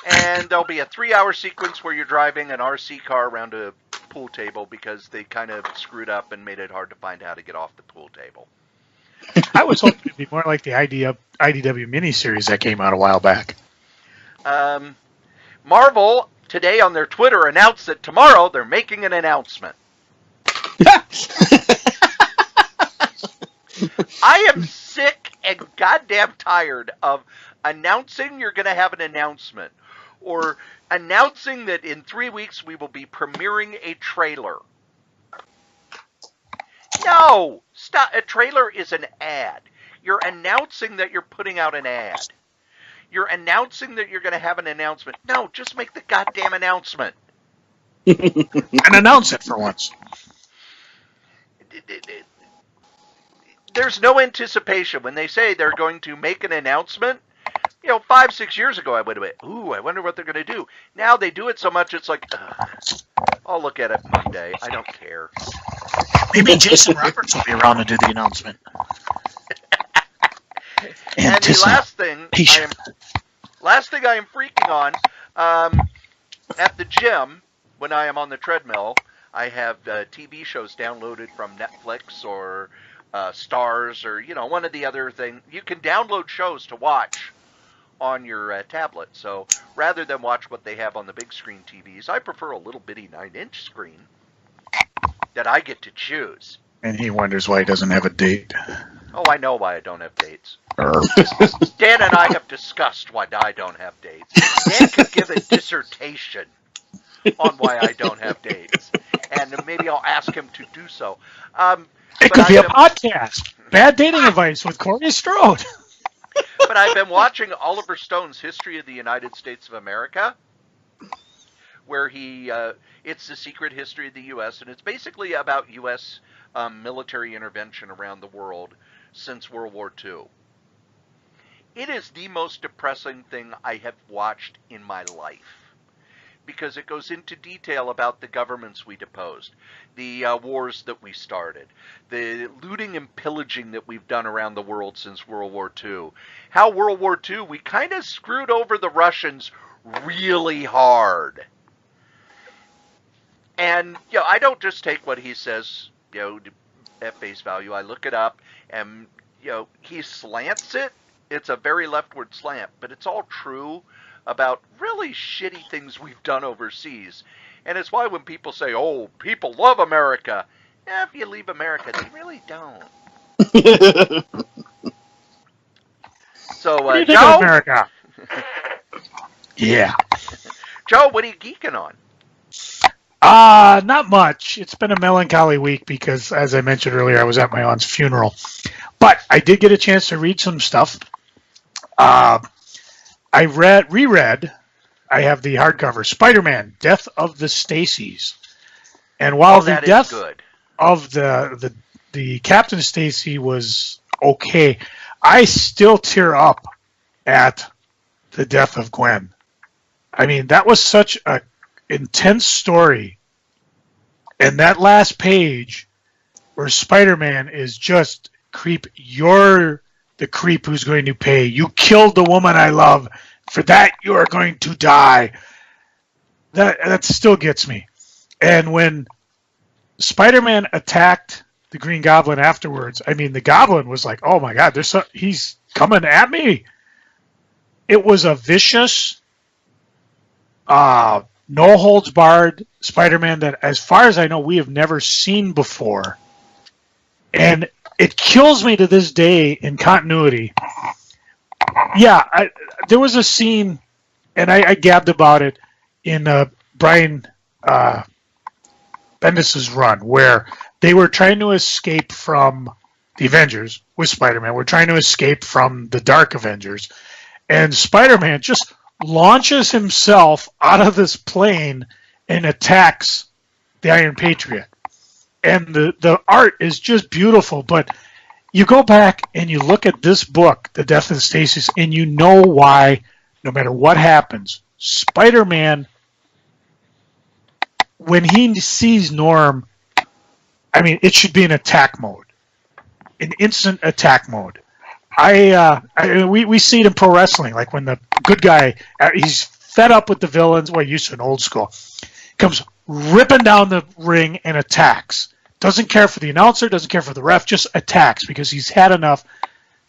And there'll be a 3-hour sequence where you're driving an RC car around a pool table because they kind of screwed up and made it hard to find how to get off the pool table. I was hoping it'd be more like the IDW miniseries that came out a while back. Marvel, today on their Twitter, announced that tomorrow they're making an announcement. I am sick and goddamn tired of announcing you're going to have an announcement, or announcing that in 3 weeks we will be premiering a trailer. No! Stop. A trailer is an ad. You're announcing that you're putting out an ad. You're announcing that you're going to have an announcement. No, just make the goddamn announcement. And announce it for once. There's no anticipation. When they say they're going to make an announcement, 5-6 years ago I would have been, ooh, I wonder what they're going to do. Now they do it so much it's like, I'll look at it Monday. I don't care. Maybe Jason Roberts will be around to do the announcement. And the last thing I am freaking on, at the gym, when I am on the treadmill, I have TV shows downloaded from Netflix or Stars or, one of the other things. You can download shows to watch on your tablet. So rather than watch what they have on the big screen TVs, I prefer a little bitty 9-inch screen that I get to choose. And he wonders why he doesn't have a date. Oh, I know why I don't have dates. Dan and I have discussed why I don't have dates. Dan could give a dissertation on why I don't have dates. And maybe I'll ask him to do so. It could be a podcast. Bad dating advice with Cory Strode. But I've been watching Oliver Stone's History of the United States of America, where it's the secret history of the U.S., and it's basically about U.S. Military intervention around the world since World War II. It is the most depressing thing I have watched in my life, because it goes into detail about the governments we deposed, the wars that we started, the looting and pillaging that we've done around the world since World War II, how World War II we kind of screwed over the Russians really hard. And, I don't just take what he says, at face value. I look it up, and, he slants it. It's a very leftward slant, but it's all true about really shitty things we've done overseas. And it's why when people say, oh, people love America, if you leave America, they really don't. So, What do you think Joe? of America? Yeah. Joe, what are you geeking on? Not much. It's been a melancholy week because, as I mentioned earlier, I was at my aunt's funeral. But I did get a chance to read some stuff. I reread. I have the hardcover, Spider-Man: Death of the Stacys. And while the death of the Captain Stacy was okay, I still tear up at the death of Gwen. I mean, that was such a intense story. And that last page where Spider-Man is just creep, you're the creep who's going to pay. You killed the woman I love. For that, you are going to die. That still gets me. And when Spider-Man attacked the Green Goblin afterwards. I mean, the Goblin was like, "Oh my God, he's coming at me." It was a vicious, no holds barred Spider-Man that, as far as I know, we have never seen before, and it kills me to this day in continuity. Yeah, there was a scene, and I gabbed about it in Brian Bendis's run, where they were trying to escape from the Avengers with Spider-Man. We're trying to escape from the Dark Avengers, and Spider-Man just launches himself out of this plane and attacks the Iron Patriot. And the art is just beautiful, but you go back and you look at this book, The Death of Stasis, and you know why, no matter what happens, Spider-Man, when he sees Norm, I mean, it should be an attack mode, an instant attack mode. We see it in pro wrestling, like when the good guy, he's fed up with the villains, well, used to an old school, comes ripping down the ring and attacks. Doesn't care for the announcer, doesn't care for the ref, just attacks because he's had enough.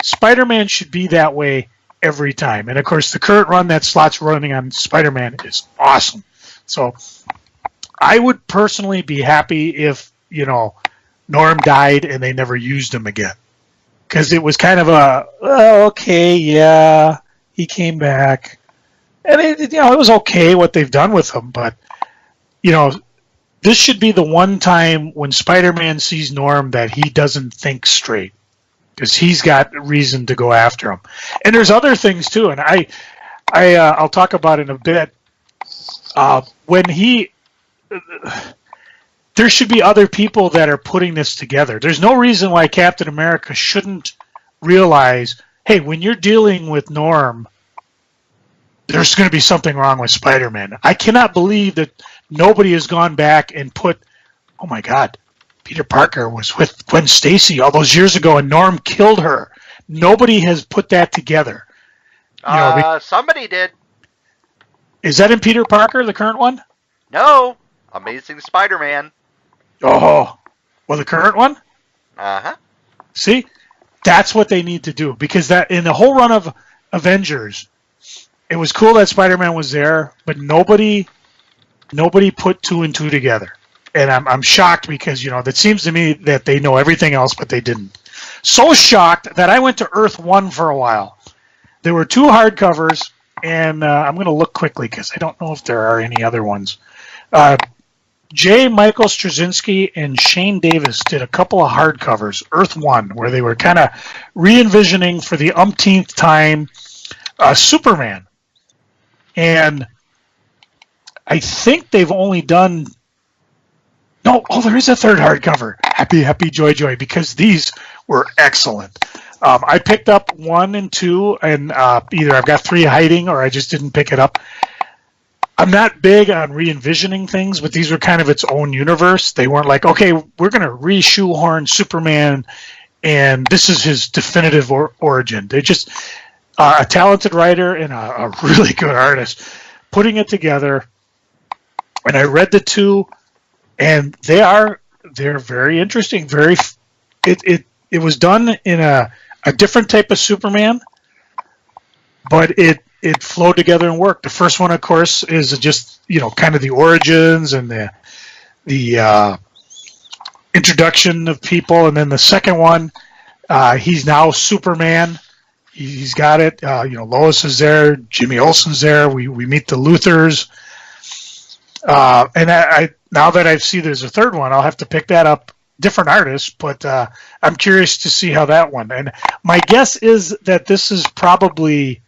Spider-Man should be that way every time. And, of course, the current run that Slott's running on Spider-Man is awesome. So I would personally be happy if, Norm died and they never used him again. Because it was kind of okay, yeah, he came back. And, it was okay what they've done with him. But, this should be the one time when Spider-Man sees Norm that he doesn't think straight, because he's got reason to go after him. And there's other things too, and I'll talk about it in a bit. There should be other people that are putting this together. There's no reason why Captain America shouldn't realize, hey, when you're dealing with Norm, there's going to be something wrong with Spider-Man. I cannot believe that nobody has gone back and put, oh my God, Peter Parker was with Gwen Stacy all those years ago and Norm killed her. Nobody has put that together. Somebody did. Is that in Peter Parker, the current one? No. Amazing Spider-Man. Oh, well, the current one? Uh-huh. See? That's what they need to do, because that in the whole run of Avengers, it was cool that Spider-Man was there, but nobody put two and two together. And I'm shocked because, that seems to me that they know everything else, but they didn't. So shocked that I went to Earth 1 for a while. There were 2 hardcovers, and I'm going to look quickly because I don't know if there are any other ones. J. Michael Straczynski and Shane Davis did a couple of hardcovers, Earth 1, where they were kind of re-envisioning for the umpteenth time Superman. And I think they've only done... there is a third hardcover. Happy, joy, because these were excellent. I picked up 1 and 2, and either I've got 3 hiding or I just didn't pick it up. I'm not big on re-envisioning things, but these were kind of its own universe. They weren't like, okay, we're going to re-shoehorn Superman, and this is his definitive origin. They're just a talented writer and a really good artist putting it together. And I read the 2, and they're very interesting. It was done in a different type of Superman, but it flowed together and worked. The first one, of course, is just kind of the origins and the introduction of people, and then the second one, he's now Superman. He's got it. Lois is there. Jimmy Olsen's there. We meet the Luthers. And now that I see there's a third one, I'll have to pick that up. Different artists, but I'm curious to see how that one. And my guess is that this is probably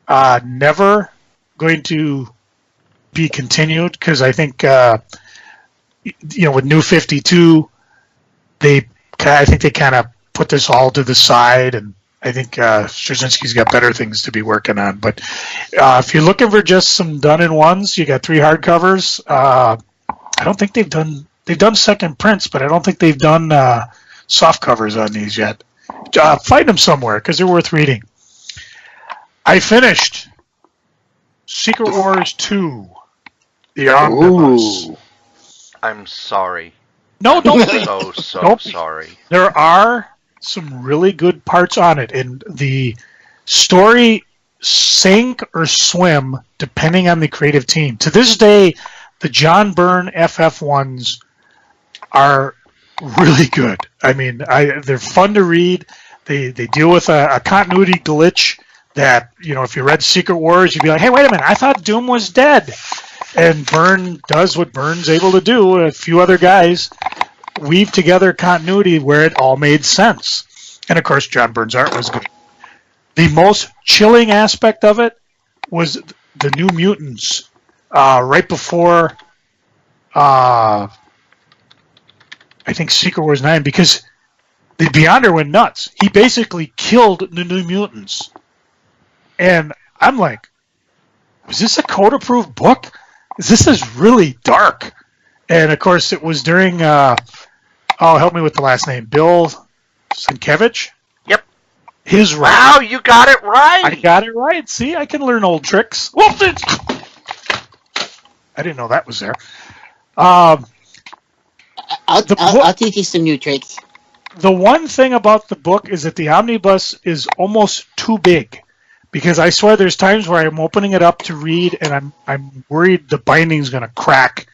never going to be continued, because I think with New 52, I think they kind of put this all to the side, and I think Straczynski's got better things to be working on. But if you're looking for just some done-in-ones, you got 3 hardcovers. I don't think they've done second prints, but I don't think they've done soft covers on these yet. Find them somewhere, because they're worth reading. I finished Secret Wars 2, the omnibus. I'm sorry. No, don't I'm be. so Don't be. sorry. There are some really good parts on it, and the story sink or swim depending on the creative team. To this day, the John Byrne FF ones are really good. I mean, they're fun to read. They deal with a continuity glitch that, if you read Secret Wars, you'd be like, hey, wait a minute, I thought Doom was dead. And Byrne does what Byrne's able to do. A few other guys weave together continuity where it all made sense. And, of course, John Byrne's art was good. The most chilling aspect of it was the New Mutants right before, I think, Secret Wars 9, because the Beyonder went nuts. He basically killed the New Mutants. And I'm like, is this a code-approved book? This is really dark. And, of course, it was during, help me with the last name, Bill Sienkiewicz? Yep. His run. Wow, you got it right. I got it right. See, I can learn old tricks. Whoop, I didn't know that was there. I'll teach you some new tricks. The one thing about the book is that the omnibus is almost too big. Because I swear there's times where I'm opening it up to read and I'm worried the binding's going to crack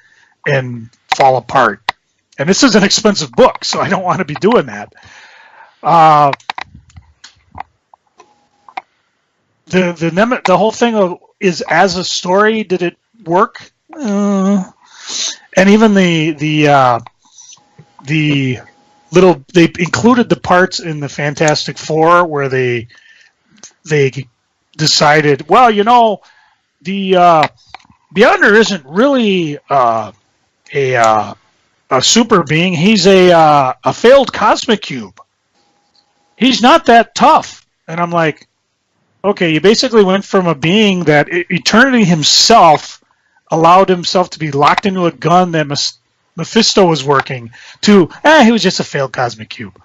and fall apart. And this is an expensive book, so I don't want to be doing that. The whole thing is, as a story, did it work? And even the little, they included the parts in the Fantastic Four where they decided, well, the Beyonder isn't really a super being. He's a failed cosmic cube. He's not that tough. And I'm like, okay, you basically went from a being that Eternity himself allowed himself to be locked into a gun that Mephisto was working to, he was just a failed cosmic cube.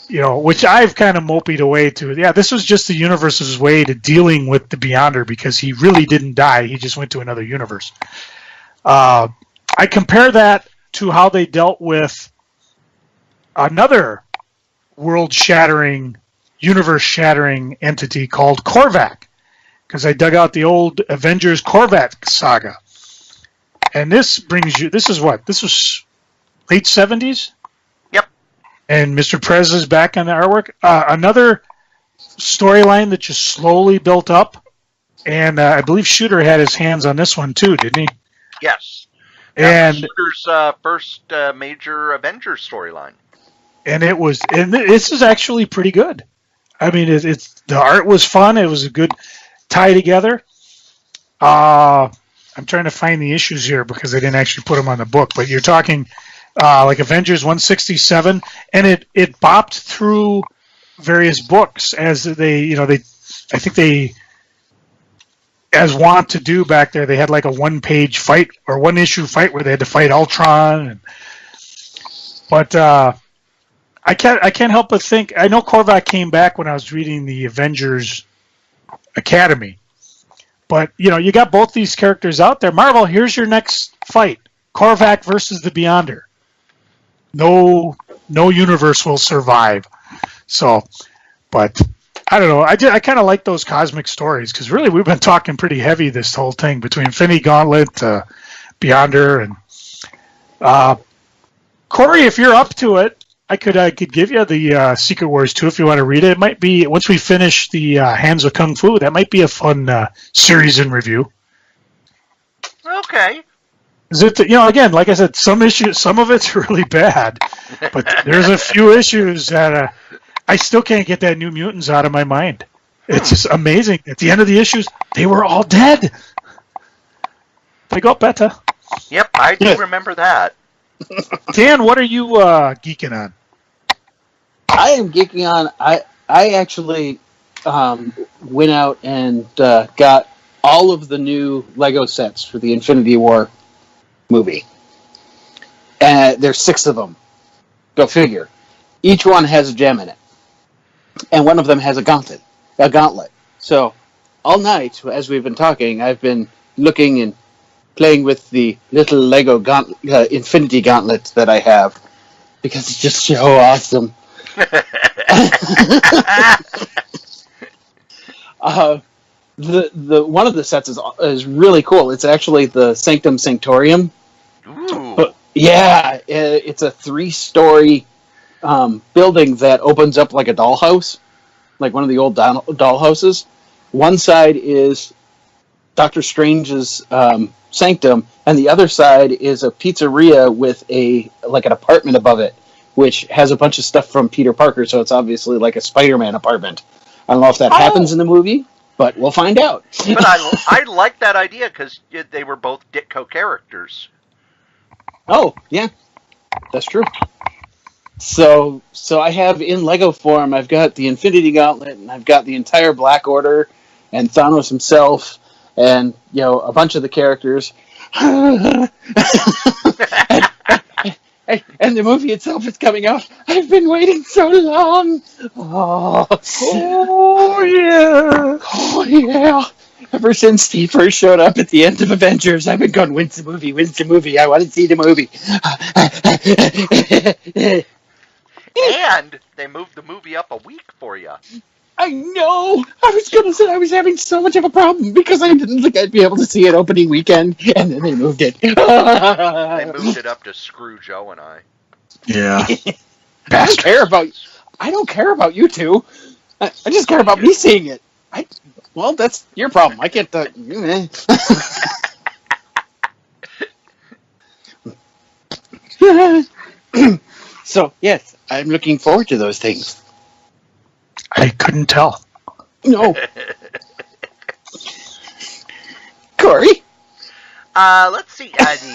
Which I've kind of moped away to. Yeah, this was just the universe's way to dealing with the Beyonder because he really didn't die. He just went to another universe. I compare that to how they dealt with another world-shattering, universe-shattering entity called Korvac, because I dug out the old Avengers Korvac saga. And this is what? This was late 70s? And Mr. Prez is back on the artwork. Another storyline that just slowly built up. And I believe Shooter had his hands on this one too, didn't he? Yes. And Shooter's first major Avengers storyline. And this is actually pretty good. I mean, the art was fun. It was a good tie together. I'm trying to find the issues here because I didn't actually put them on the book. But you're talking... like Avengers 167, and it bopped through various books as as wont to do back there. They had like a one-page fight or one-issue fight where they had to fight Ultron. But I can't help but think. I know Korvac came back when I was reading the Avengers Academy, but you got both these characters out there. Marvel, here's your next fight: Korvac versus the Beyonder. No universe will survive. So, but I don't know. I kind of like those cosmic stories because really we've been talking pretty heavy this whole thing between Infinity Gauntlet, Beyonder, and Cory. If you're up to it, I could give you the Secret Wars 2 if you want to read it. It might be once we finish the Hands of Kung Fu. That might be a fun series in review. Okay. Is it, again, like I said, some of it's really bad, but there's a few issues that I still can't get that New Mutants out of my mind. It's just amazing. At the end of the issues, they were all dead. They got better. Yep, I do remember that. Dan, what are you geeking on? I am geeking on. I actually went out and got all of the new Lego sets for the Infinity War movie. There's 6 of them. Go figure. Each one has a gem in it. And one of them has a gauntlet. So, all night, as we've been talking, I've been looking and playing with the little Lego Infinity Gauntlet that I have because it's just so awesome. The one of the sets is really cool. It's actually the Sanctum Sanctorium. Ooh. Yeah, it's a 3-story building that opens up like a dollhouse, like one of the old dollhouses. One side is Doctor Strange's sanctum, and the other side is a pizzeria with an apartment above it, which has a bunch of stuff from Peter Parker. So it's obviously like a Spider-Man apartment. I don't know if that happens in the movie, but we'll find out. But I like that idea because they were both Ditko characters. Oh, yeah, that's true. So I have in Lego form, I've got the Infinity Gauntlet, and I've got the entire Black Order, and Thanos himself, and a bunch of the characters. And the movie itself is coming out. I've been waiting so long. Oh yeah. Oh yeah. Ever since he first showed up at the end of Avengers, I've been going, when's the movie? When's the movie? I want to see the movie. And they moved the movie up a week for you. I know. I was going to say I was having so much of a problem because I didn't think I'd be able to see it opening weekend, and then they moved it. They moved it up to screw Joe and I. Yeah. I don't care about you two. I just care about me seeing it. Well, that's your problem. I can't. So yes, I'm looking forward to those things. I couldn't tell. No. Cory? Let's see.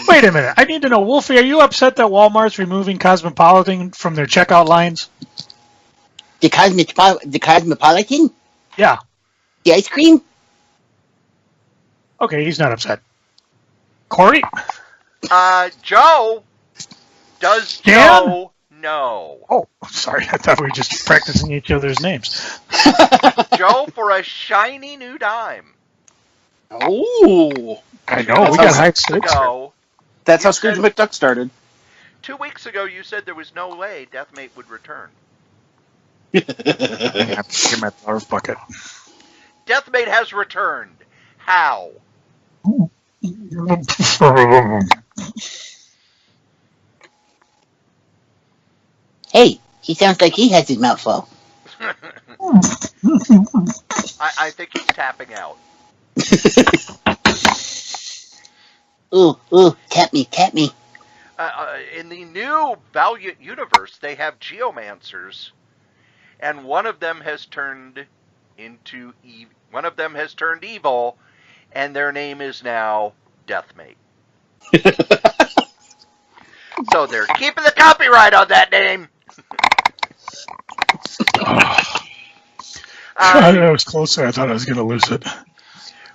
Wait a minute. I need to know, Wolfie, are you upset that Walmart's removing Cosmopolitan from their checkout lines? The Cosmopolitan? Yeah. The ice cream? Okay, he's not upset. Cory? Joe? Does Dan? Joe know? Oh, sorry. I thought we were just practicing each other's names. Joe for a shiny new dime. Oh. I know. We got high stakes. That's how Scrooge McDuck started. 2 weeks ago, you said there was no way Deathmate would return. Get my barf bucket. Deathmate has returned. How? Hey, he sounds like he has his mouth full. I think he's tapping out. Ooh, tap me. In the new Valiant universe, they have geomancers, and one of them has turned evil, and their name is now Deathmate. So they're keeping the copyright on that name. I was closer. I thought I was going to lose it.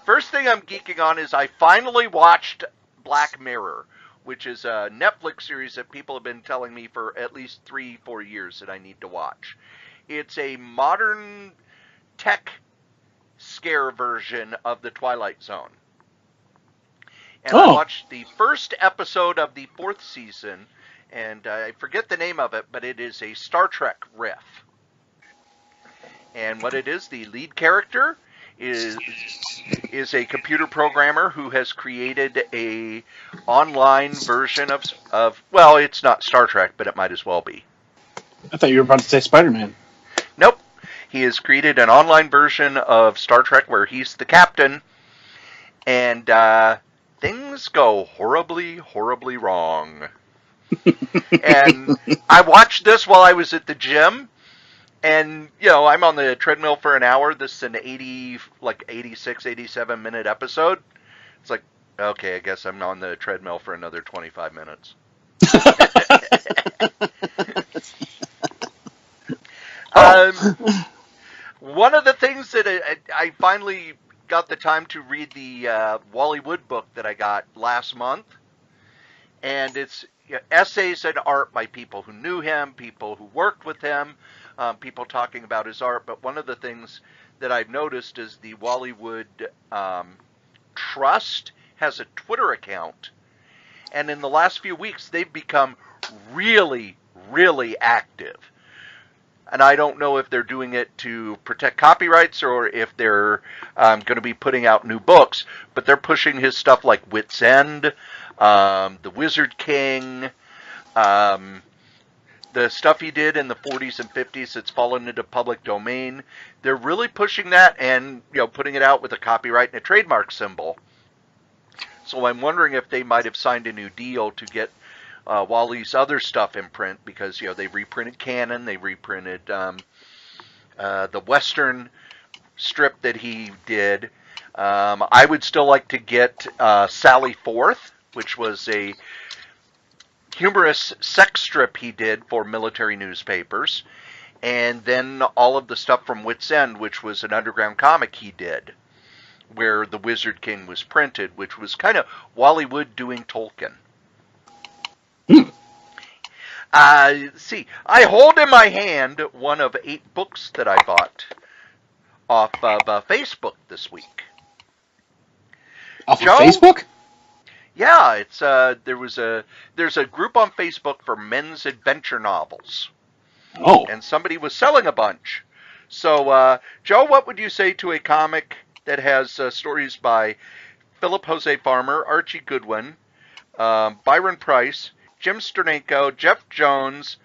First thing I'm geeking on is I finally watched Black Mirror, which is a Netflix series that people have been telling me for at least 3-4 years that I need to watch. It's a modern tech scare version of The Twilight Zone. And I watched the first episode of the 4th season, and I forget the name of it, but it is a Star Trek riff. And what it is, the lead character is a computer programmer who has created a online version of well, it's not Star Trek, but it might as well be. I thought you were about to say Spider-Man. Nope. He has created an online version of Star Trek where he's the captain, and things go horribly, horribly wrong. And I watched this while I was at the gym. And, I'm on the treadmill for an hour. This is an 86, 87 minute episode. It's like, okay, I guess I'm on the treadmill for another 25 minutes. One of the things that I finally got the time to read the Wally Wood book that I got last month. And it's essays and art by people who knew him, people who worked with him, people talking about his art. But one of the things that I've noticed is the Wally Wood Trust has a Twitter account, and in the last few weeks they've become really, really active. And I don't know if they're doing it to protect copyrights or if they're going to be putting out new books, but they're pushing his stuff like Wit's End, The Wizard King, the stuff he did in the 40s and 50s that's fallen into public domain. They're really pushing that and putting it out with a copyright and a trademark symbol. So I'm wondering if they might have signed a new deal to get Wally's other stuff in print, because they reprinted Canon, they reprinted the Western strip that he did. I would still like to get Sally Forth, which was a humorous sex strip he did for military newspapers, and then all of the stuff from Wit's End, which was an underground comic he did, where the Wizard King was printed, which was kind of Wally Wood doing Tolkien. See, I hold in my hand one of 8 books that I bought off of Facebook this week. Off Joe? of Facebook? Yeah, it's there's a group on Facebook for men's adventure novels. Oh. And somebody was selling a bunch. So, Joe, what would you say to a comic that has stories by Philip Jose Farmer, Archie Goodwin, Byron Price, Jim Sternenko, Jeff Jones,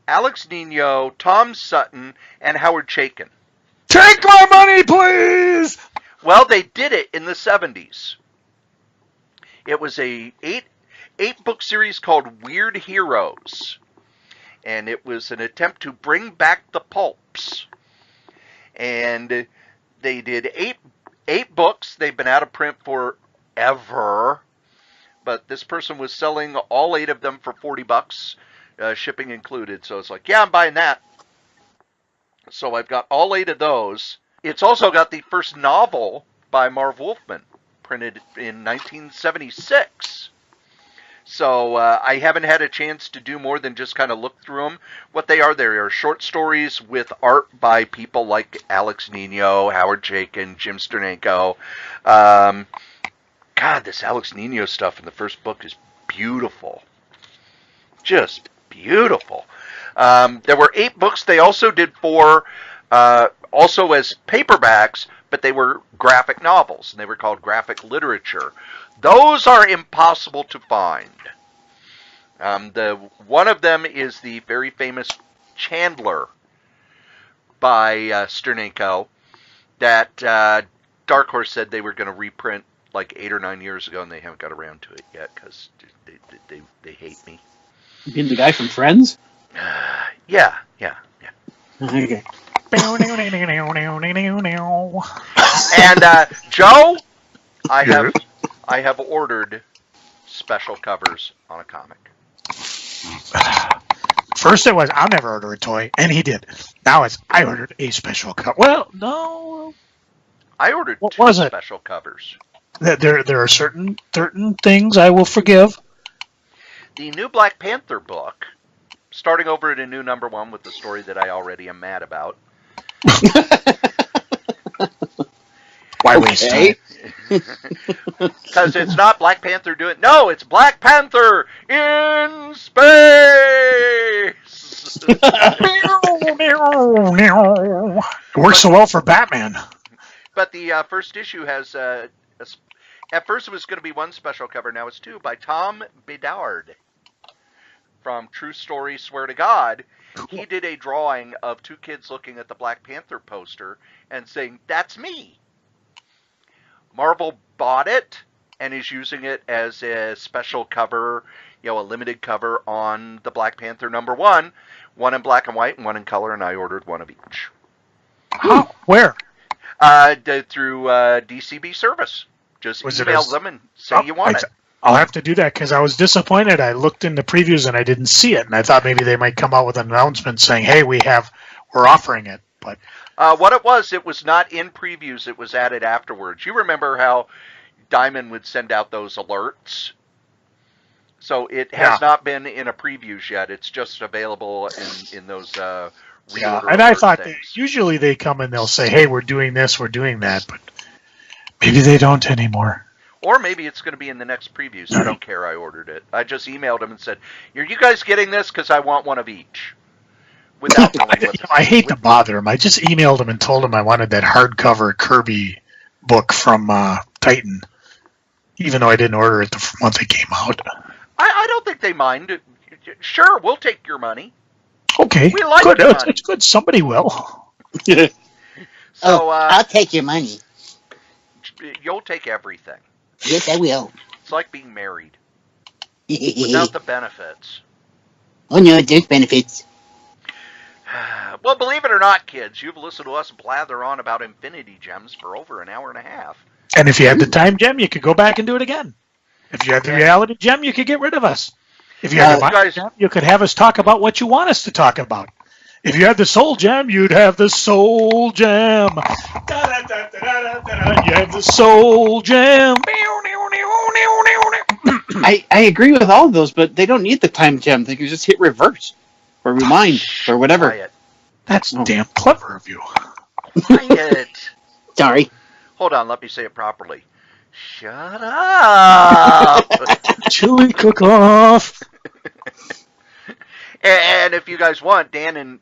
Alex Nino, Tom Sutton, and Howard Chaykin? Take my money, please! Well, they did it in the 70s. It was a eight book series called Weird Heroes. And it was an attempt to bring back the pulps. And they did eight books. They've been out of print forever. But this person was selling all 8 of them for $40, shipping included. So it's like, yeah, I'm buying that. So I've got all 8 of those. It's also got the first novel by Marv Wolfman, printed in 1976. So I haven't had a chance to do more than just kind of look through them. What they are short stories with art by people like Alex Nino, Howard Chaykin, Jim Sternenko. God, this Alex Nino stuff in the first book is beautiful. Just beautiful. There were 8 books. They also did 4 also as paperbacks, but they were graphic novels, and they were called graphic literature. Those are impossible to find. One of them is the very famous Chandler by Sternenko that Dark Horse said they were going to reprint like 8 or 9 years ago, and they haven't got around to it yet because they hate me. You mean the guy from Friends? Yeah. Okay. And Joe, I have ordered special covers on a comic. First it was, I'll never order a toy, and he did. Now it's, I ordered a special cover. Well, no. I ordered What 2 was it? special covers. There are certain things I will forgive. The new Black Panther book, starting over at a new number 1 with the story that I already am mad about. Why waste time? Because it's not Black Panther doing... No, it's Black Panther in space! It works so well for Batman. But the first issue has... at first it was going to be 1 special cover, now it's 2, by Tom Bedard. From True Story, Swear to God. He did a drawing of 2 kids looking at the Black Panther poster and saying, "That's me." Marvel bought it and is using it as a special cover, a limited cover on the Black Panther number 1 in black and white and 1 in color, and I ordered 1 of each. How? Where? Through DCB service. Just email them and say you want it. I'll have to do that because I was disappointed. I looked in the previews and I didn't see it, and I thought maybe they might come out with an announcement saying, "Hey, we're offering it." But what it was not in previews. It was added afterwards. You remember how Diamond would send out those alerts? So it has not been in a previews yet. It's just available in those reorder and I thought things. Usually they come and they'll say, "Hey, we're doing this, we're doing that," but maybe they don't anymore. Or maybe it's going to be in the next previews. I don't care. I ordered it. I just emailed them and said, "Are you guys getting this? Because I want one of each." Without knowing what I hate to bother him. I just emailed him and told him I wanted that hardcover Kirby book from Titan, even though I didn't order it the month it came out. I don't think they mind. Sure, we'll take your money. Okay, We like good. your It's money. good. Somebody will. So I'll take your money. you'll take everything. Yes, I will. It's like being married without the benefits. Oh no, there's benefits. Well, believe it or not, kids, you've listened to us blather on about Infinity Gems for over an hour and a half. And if you had the time gem, you could go back and do it again. If you had the reality gem, you could get rid of us. If you had the mind gem, you could have us talk about what you want us to talk about. If you had the soul gem, you'd have the soul gem. You have the soul gem. I agree with all of those, but they don't need the time gem. They can just hit reverse or rewind or whatever. Quiet. That's damn clever of you. Quiet. Sorry. Hold on, let me say it properly. Shut up. Chili cook-off. And if you guys want, Dan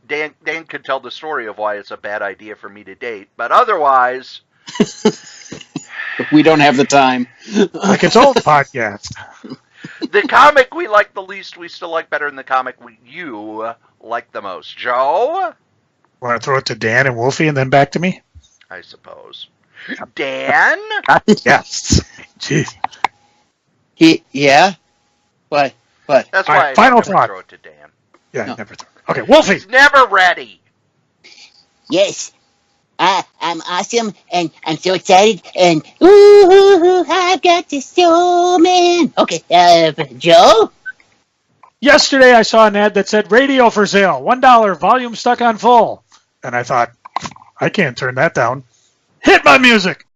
could tell the story of why it's a bad idea for me to date. But otherwise, We don't have the time. Like its own podcast. the comic we like the least, we still like better than the comic you like the most. Joe? Want to throw it to Dan and Wolfie and then back to me? I suppose. Dan? Yes. Jeez. Yeah? What? That's All why right, I final never thought. throw it to Dan. Yeah, No. never throw. Okay, Wolfie. He's never ready. Yes. I'm awesome, and I'm so excited, and ooh, I've got the soul man. Okay, Joe? Yesterday I saw an ad that said radio for sale, $1, volume stuck on full. And I thought, I can't turn that down. Hit my music.